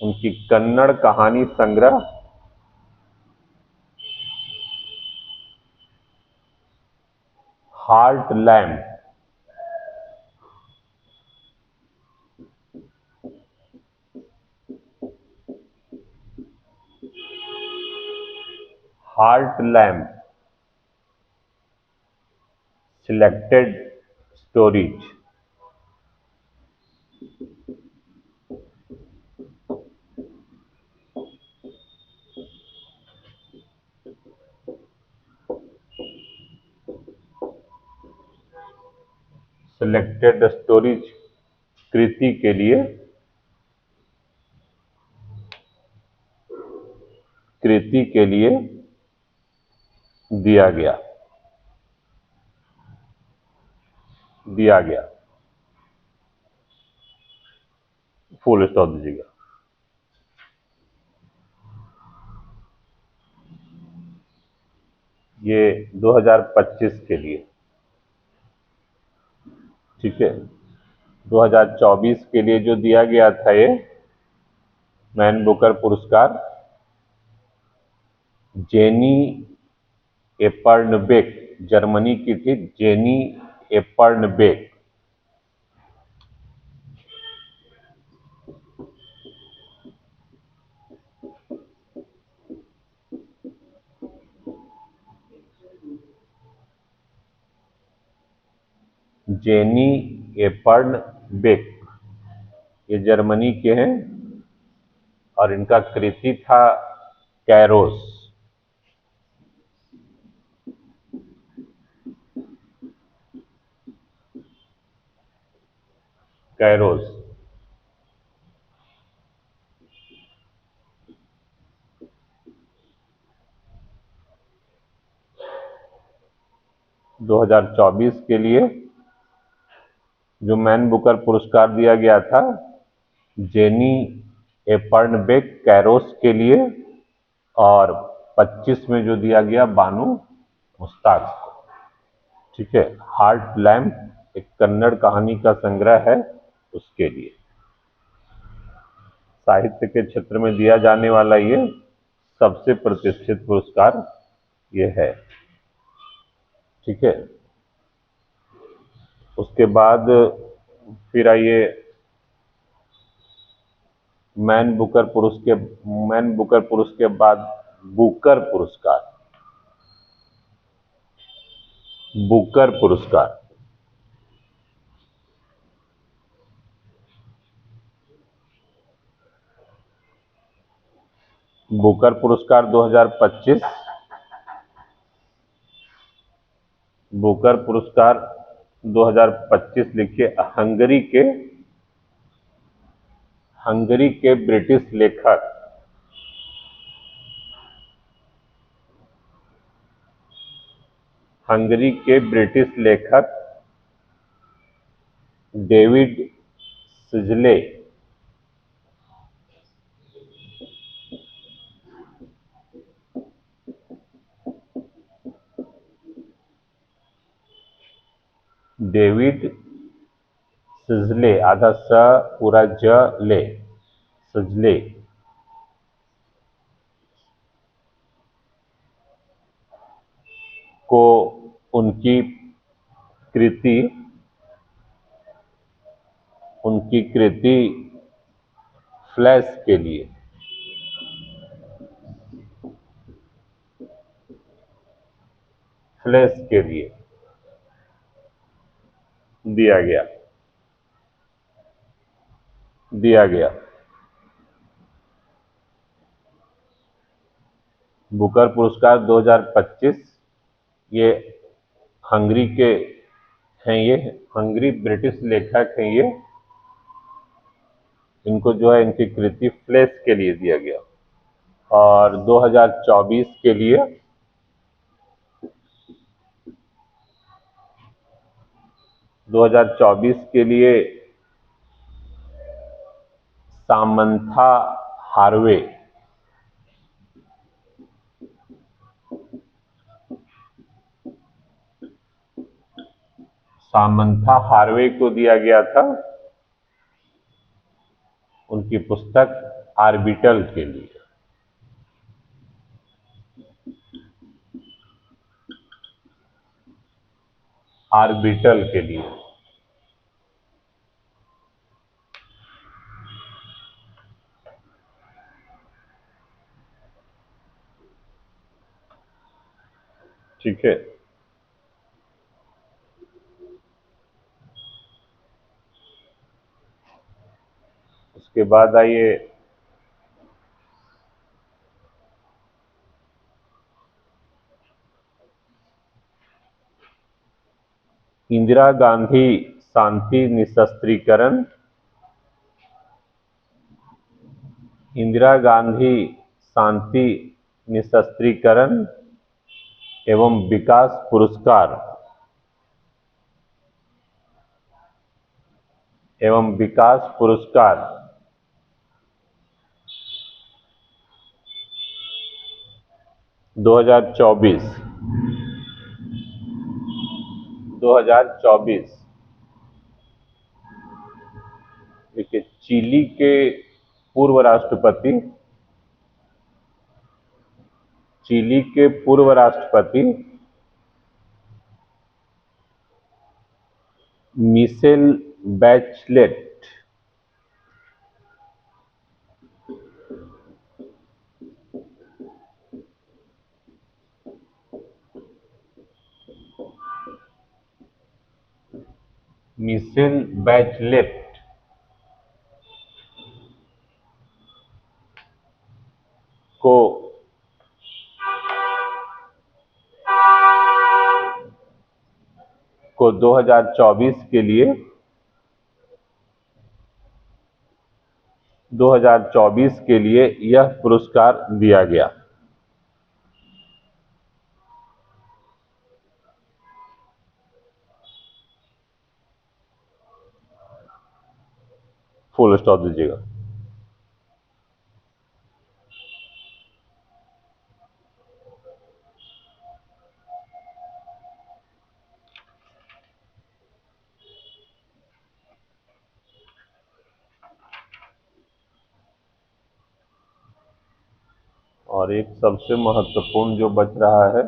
उनकी कन्नड़ कहानी संग्रह heart lamp, heart lamp selected stories, selected stories कृति के लिए, कृति के लिए दिया गया, दिया गया। फुल स्टॉप दीजिएगा। ये 2025 के लिए, ठीक है। 2024 के लिए जो दिया गया था ये मैन बुकर पुरस्कार जेनी एपर्नबेक, जर्मनी की थी जेनी एपर्नबेक। जेनी एपर्नबेक ये जर्मनी के हैं और इनका कृति था कैरोस। कैरोस 2024 के लिए जो मैन बुकर पुरस्कार दिया गया था जेनी एपर्नबेक कैरोस के लिए, और 25 में जो दिया गया बानू मुश्ताक को, ठीक है। हार्ट लैम्प एक कन्नड़ कहानी का संग्रह है, उसके लिए साहित्य के क्षेत्र में दिया जाने वाला ये सबसे प्रतिष्ठित पुरस्कार ये है, ठीक है। उसके बाद फिर आइए मैन बुकर पुरस्कार के बाद बुकर पुरस्कार, बुकर पुरस्कार बुकर पुरस्कार 2025। बुकर पुरस्कार 2025 लिखिए हंगरी के ब्रिटिश लेखक हंगरी के ब्रिटिश लेखक डेविड सिजले डेविड सिजले, आधा स पूरा ज ले, सिजले को कृति उनकी कृति फ्लैश के लिए दिया गया। बुकर पुरस्कार 2025, ये हंगरी के हैं, ये हंगरी ब्रिटिश लेखक हैं ये, इनको जो है इनकी कृति फ्लैश के लिए दिया गया। और 2024 के लिए सामंथा हार्वे को दिया गया था उनकी पुस्तक आर्बिटल के लिए। ठीक है। उसके बाद आइए इंदिरा गांधी शांति निशस्त्रीकरण, इंदिरा गांधी शांति निशस्त्रीकरण एवं विकास पुरस्कार 2024। देखिए, चिली के पूर्व राष्ट्रपति मिशेल बैचलेट को 2024 के लिए यह पुरस्कार दिया गया। फुल स्टॉप दीजिएगा। और एक सबसे महत्वपूर्ण जो बच रहा है,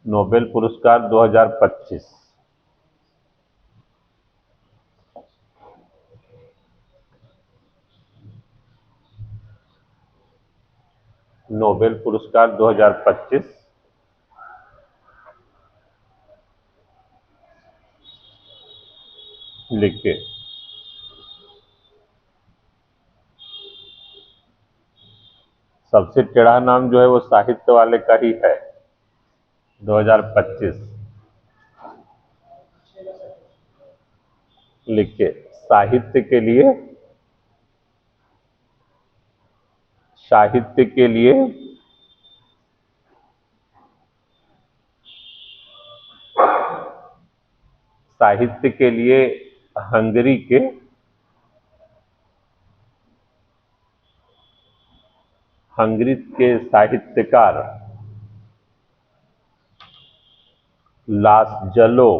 नोबेल पुरस्कार 2025। नोबेल पुरस्कार 2025 लिखिए। सबसे टेढ़ा नाम जो है वो साहित्य वाले का ही है। 2025 लिखिए। साहित्य के लिए साहित्य के लिए हंगरी के साहित्यकार लास्जलो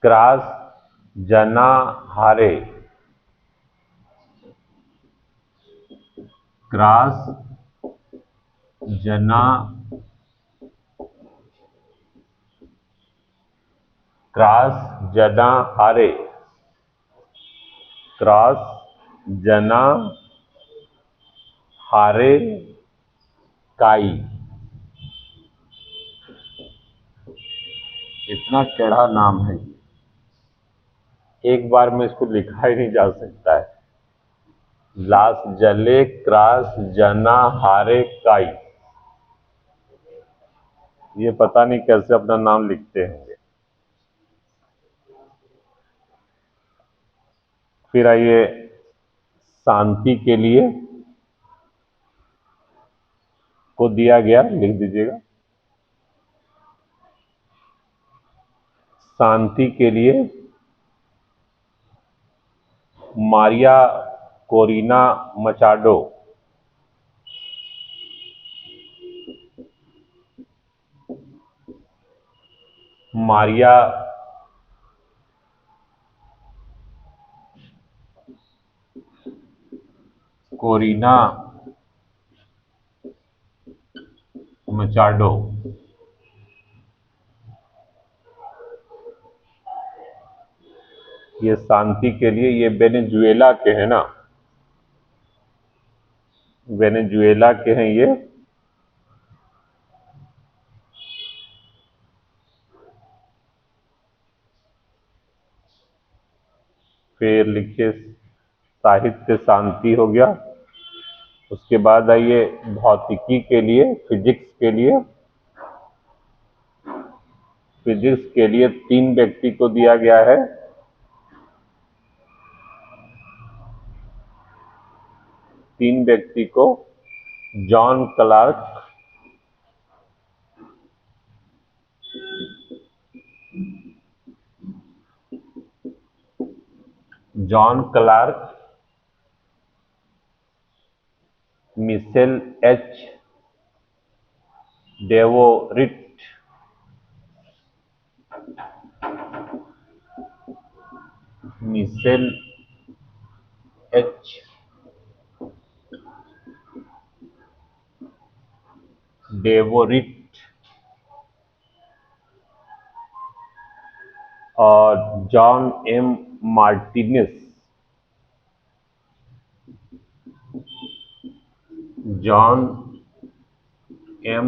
क्रास जनाहारे क्रास जना क्रॉस जनाहारे क्रॉस जना हारे काई। इतना टेढ़ा नाम है, एक बार में इसको लिखा ही नहीं जा सकता है। लास जले क्रास जना हारे काई, ये पता नहीं कैसे अपना नाम लिखते होंगे। फिर आइए शांति के लिए को दिया गया, लिख दीजिएगा। शांति के लिए Maria Corina Machado. Maria Corina Machado ये शांति के लिए, ये वेनेजुएला के हैं ना, वेनेजुएला के हैं ये। फिर लिखिए साहित्य शांति हो गया। उसके बाद आइए भौतिकी के लिए, फिजिक्स के लिए। फिजिक्स के लिए 3 व्यक्ति को दिया गया है। तीन व्यक्ति को John Clarke, Michel H Devoret, Michel H Devoret और John M Martinis. John M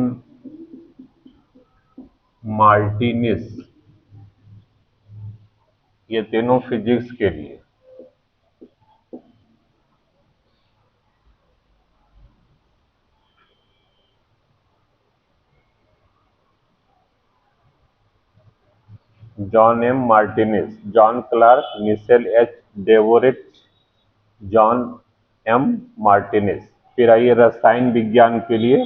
Martinis, ये तीनों फिजिक्स के लिए। John M Martinis, John Clarke, Michel H Devoret, John M Martinis. फिर आइए रसायन विज्ञान के लिए,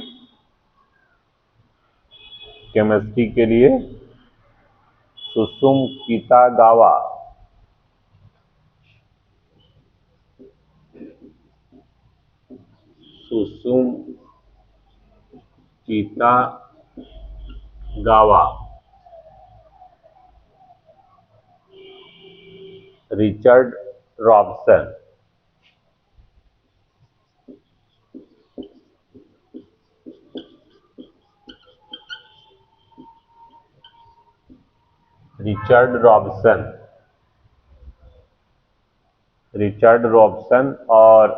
केमिस्ट्री के लिए Susumu Kitagawa, Susumu Kitagawa. Richard Robson, Richard Robson और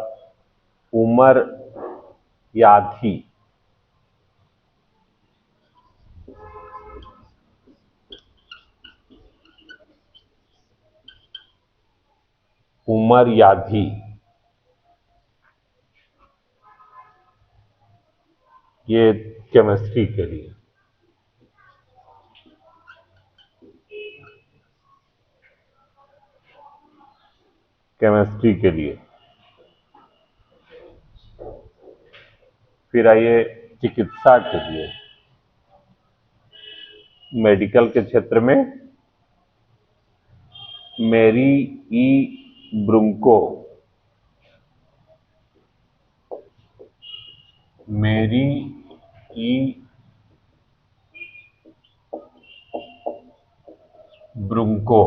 उमर याधी। उमर याधी, ये केमिस्ट्री के लिए। केमिस्ट्री के लिए। फिर आइए चिकित्सा के लिए, मेडिकल के क्षेत्र में Mary E Brunkow, Mary E Brunkow,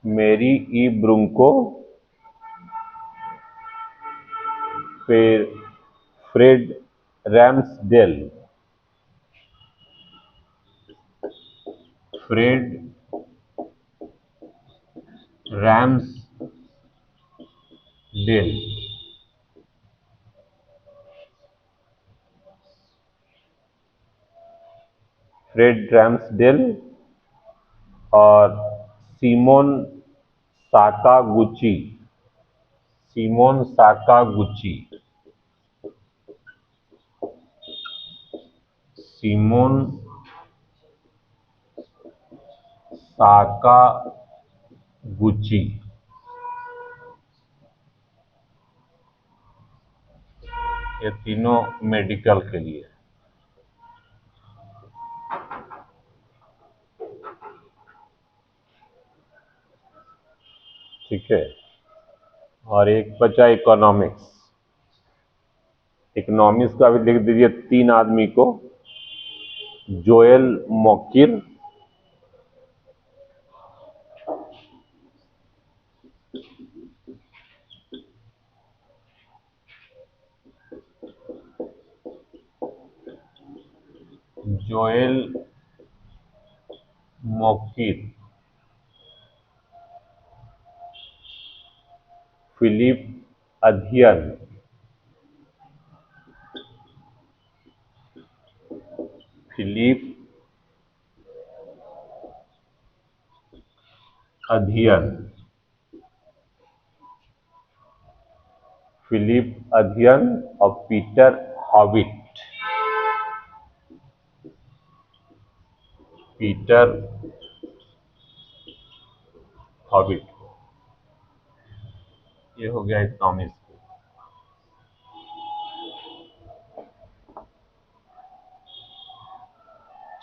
Mary E Brunkow. फिर Fred Ramsdell, Fred Ramsdell. Fred Ramsdell और Shimon Sakaguchi, Shimon Sakaguchi, Shimon Sakaguchi. ये तीनों मेडिकल के लिए। ठीक है, और एक बचा इकोनॉमिक्स। इकोनॉमिक्स का भी लिख दीजिए 3 आदमी को, Joel Mokyr, Joel Mokyr, Philippe Aghion, Philippe Aghion, Philippe Aghion और पीटर हॉविट, पीटर हॉविट। ये हो गया इकोनॉमिक्स।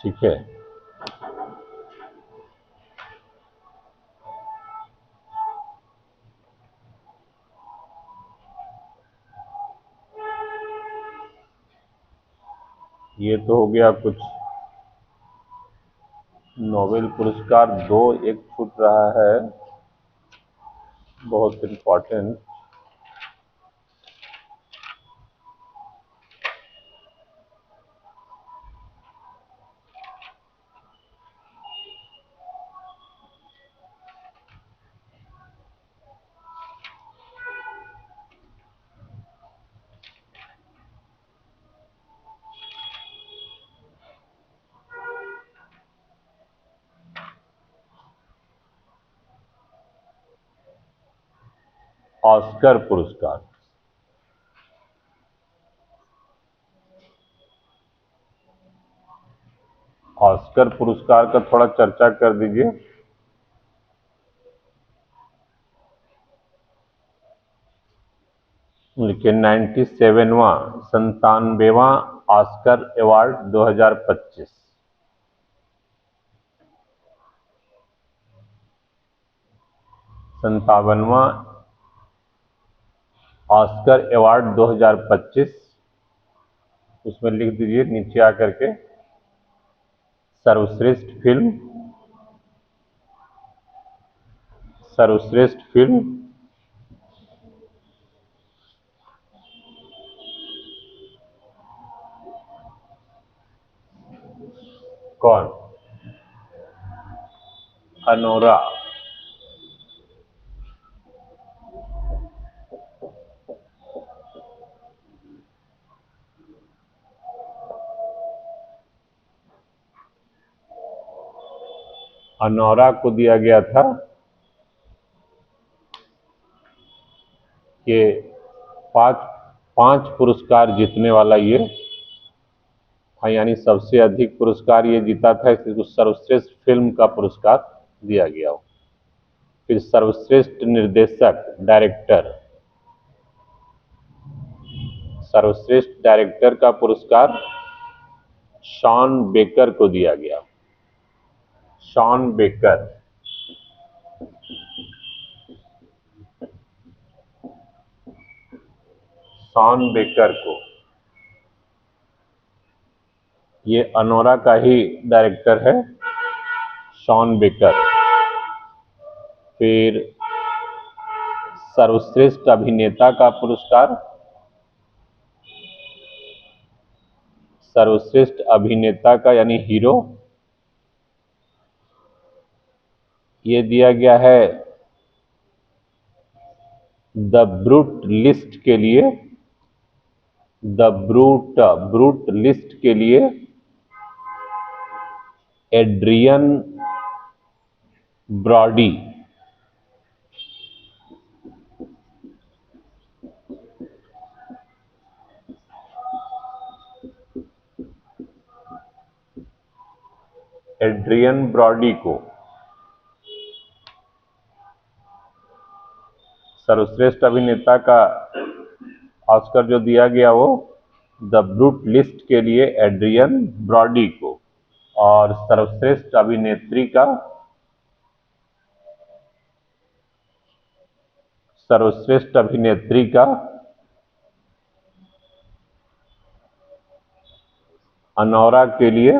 ठीक है, ये तो हो गया कुछ नोबेल पुरस्कार। 2 एक छूट रहा है, बहुत इम्पोर्टेंट। ऑस्कर पुरस्कार, ऑस्कर पुरस्कार का थोड़ा चर्चा कर दीजिए। लिखिए 97वां 97वां ऑस्कर अवार्ड 2025। 57वां ऑस्कर अवार्ड 2025। उसमें लिख दीजिए नीचे आकर के सर्वश्रेष्ठ फिल्म, सर्वश्रेष्ठ फिल्म कौन? अनोरा। अनोरा को दिया गया था कि 5 पुरस्कार जीतने वाला ये था, यानी सबसे अधिक पुरस्कार ये जीता था, इसलिए सर्वश्रेष्ठ फिल्म का पुरस्कार दिया गया हो। फिर सर्वश्रेष्ठ निर्देशक डायरेक्टर, सर्वश्रेष्ठ डायरेक्टर का पुरस्कार शॉन बेकर को दिया गया। शॉन बेकर, शॉन बेकर को, ये अनोरा का ही डायरेक्टर है, शॉन बेकर। फिर सर्वश्रेष्ठ अभिनेता का पुरस्कार, सर्वश्रेष्ठ अभिनेता का यानी हीरो, ये दिया गया है द ब्रूट लिस्ट के लिए, द ब्रूट लिस्ट के लिए एड्रियन ब्रॉडी। एड्रियन ब्रॉडी को सर्वश्रेष्ठ अभिनेता का ऑस्कर जो दिया गया वो द ब्रूट लिस्ट के लिए एड्रियन ब्रॉडी को, और सर्वश्रेष्ठ अभिनेत्री का, सर्वश्रेष्ठ अभिनेत्री का अनोरा के लिए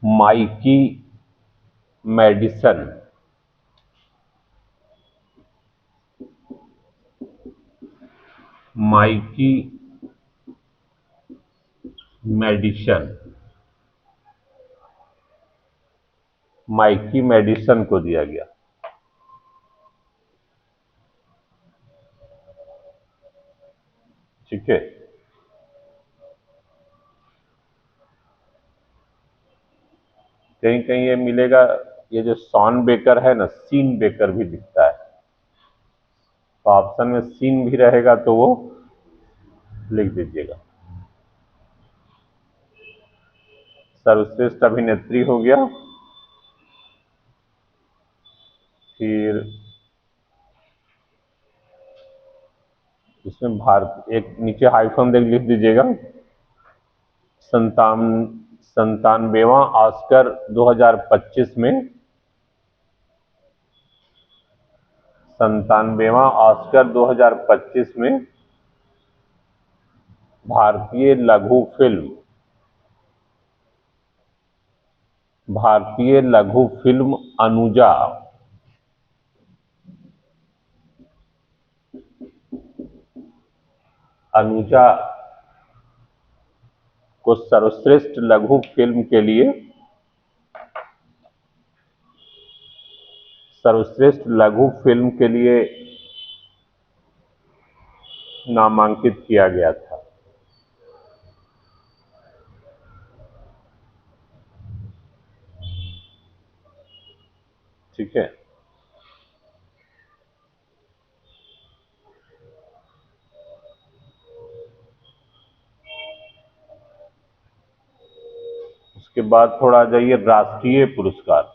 Mikey Madison, Mikey Madison, Mikey Madison को दिया गया। ठीक है, कहीं कहीं ये मिलेगा, ये जो शॉन बेकर है ना, सीन बेकर भी दिखता है, तो ऑप्शन में सीन भी रहेगा तो वो लिख दीजिएगा। सर्वश्रेष्ठ अभिनेत्री हो गया। फिर इसमें भारत, एक नीचे हाइफन देख लिख दीजिएगा, 97वां ऑस्कर 2025 में, 97वां ऑस्कर 2025 में भारतीय लघु फिल्म, भारतीय लघु फिल्म अनुजा, अनुजा को सर्वश्रेष्ठ लघु फिल्म के लिए, सर्वश्रेष्ठ लघु फिल्म के लिए नामांकित किया गया था। ठीक है, उसके बाद थोड़ा आ जाइए राष्ट्रीय पुरस्कार।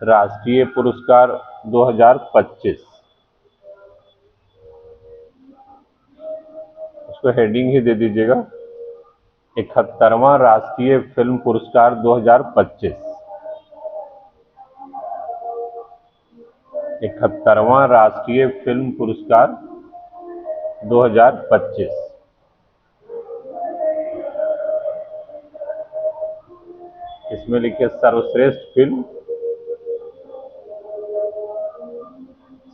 राष्ट्रीय पुरस्कार 2025, उसको हेडिंग ही दे दीजिएगा, 71वां राष्ट्रीय फिल्म पुरस्कार 2025, 71वां राष्ट्रीय फिल्म पुरस्कार 2025। इसमें लिखिए सर्वश्रेष्ठ फिल्म,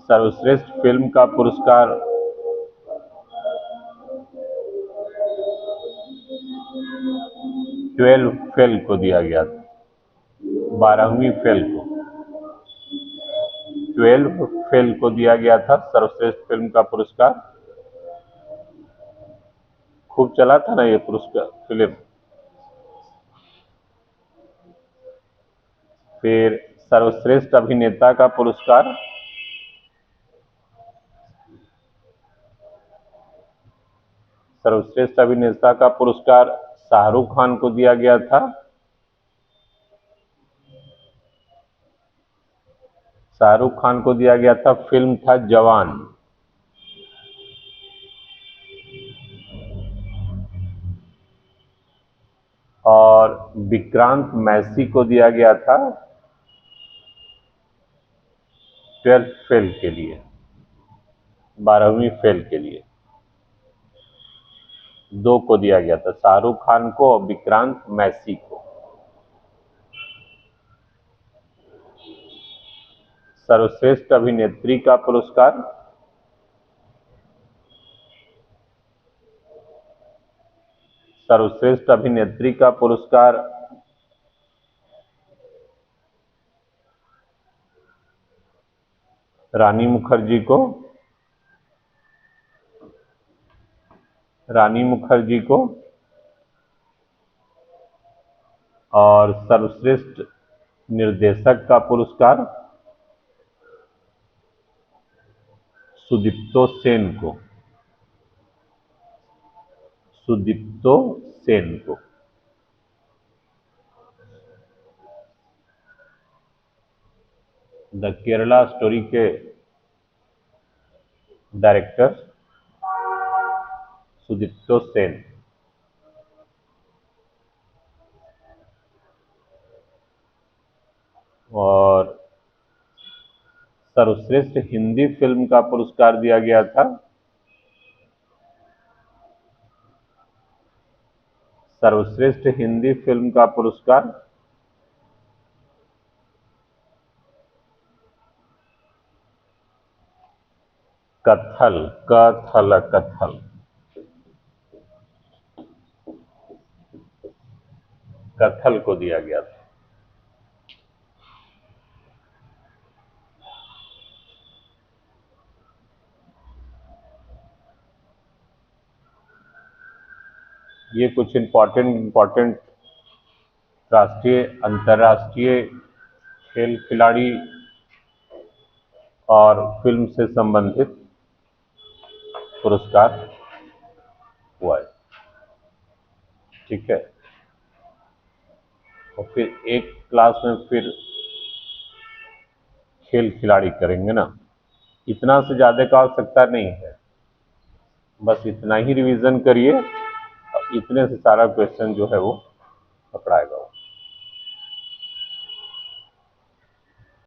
सर्वश्रेष्ठ फिल्म का पुरस्कार 12 फेल को दिया गया था, 12वीं फेल को, 12 फेल को दिया गया था सर्वश्रेष्ठ फिल्म का पुरस्कार। खूब चला था ना ये पुरस्कार फिल्म। फिर सर्वश्रेष्ठ अभिनेता का पुरस्कार, सर्वश्रेष्ठ अभिनेता का पुरस्कार शाहरुख खान को दिया गया था शाहरुख खान को दिया गया था, फिल्म था जवान। और विक्रांत मैसी को दिया गया था 12th फेल के लिए, 12वीं फेल के लिए। दो को दिया गया था, शाहरुख खान को और विक्रांत मैसी को। सर्वश्रेष्ठ अभिनेत्री का पुरस्कार सर्वश्रेष्ठ अभिनेत्री का पुरस्कार रानी मुखर्जी को, और सर्वश्रेष्ठ निर्देशक का पुरस्कार सुदीप्तो सेन को। द केरला स्टोरी के डायरेक्टर सुदीप्तो सेन। और सर्वश्रेष्ठ हिंदी फिल्म का पुरस्कार दिया गया था सर्वश्रेष्ठ हिंदी फिल्म का पुरस्कार कथल को दिया गया था। ये कुछ इंपॉर्टेंट राष्ट्रीय अंतर्राष्ट्रीय खेल खिलाड़ी और फिल्म से संबंधित पुरस्कार हुआ है। ठीक है, और फिर एक क्लास में फिर खेल खिलाड़ी करेंगे ना। इतना से ज़्यादा का आवश्यकता नहीं है, बस इतना ही रिवीजन करिए, इतने से सारा क्वेश्चन जो है वो पकड़ाएगा।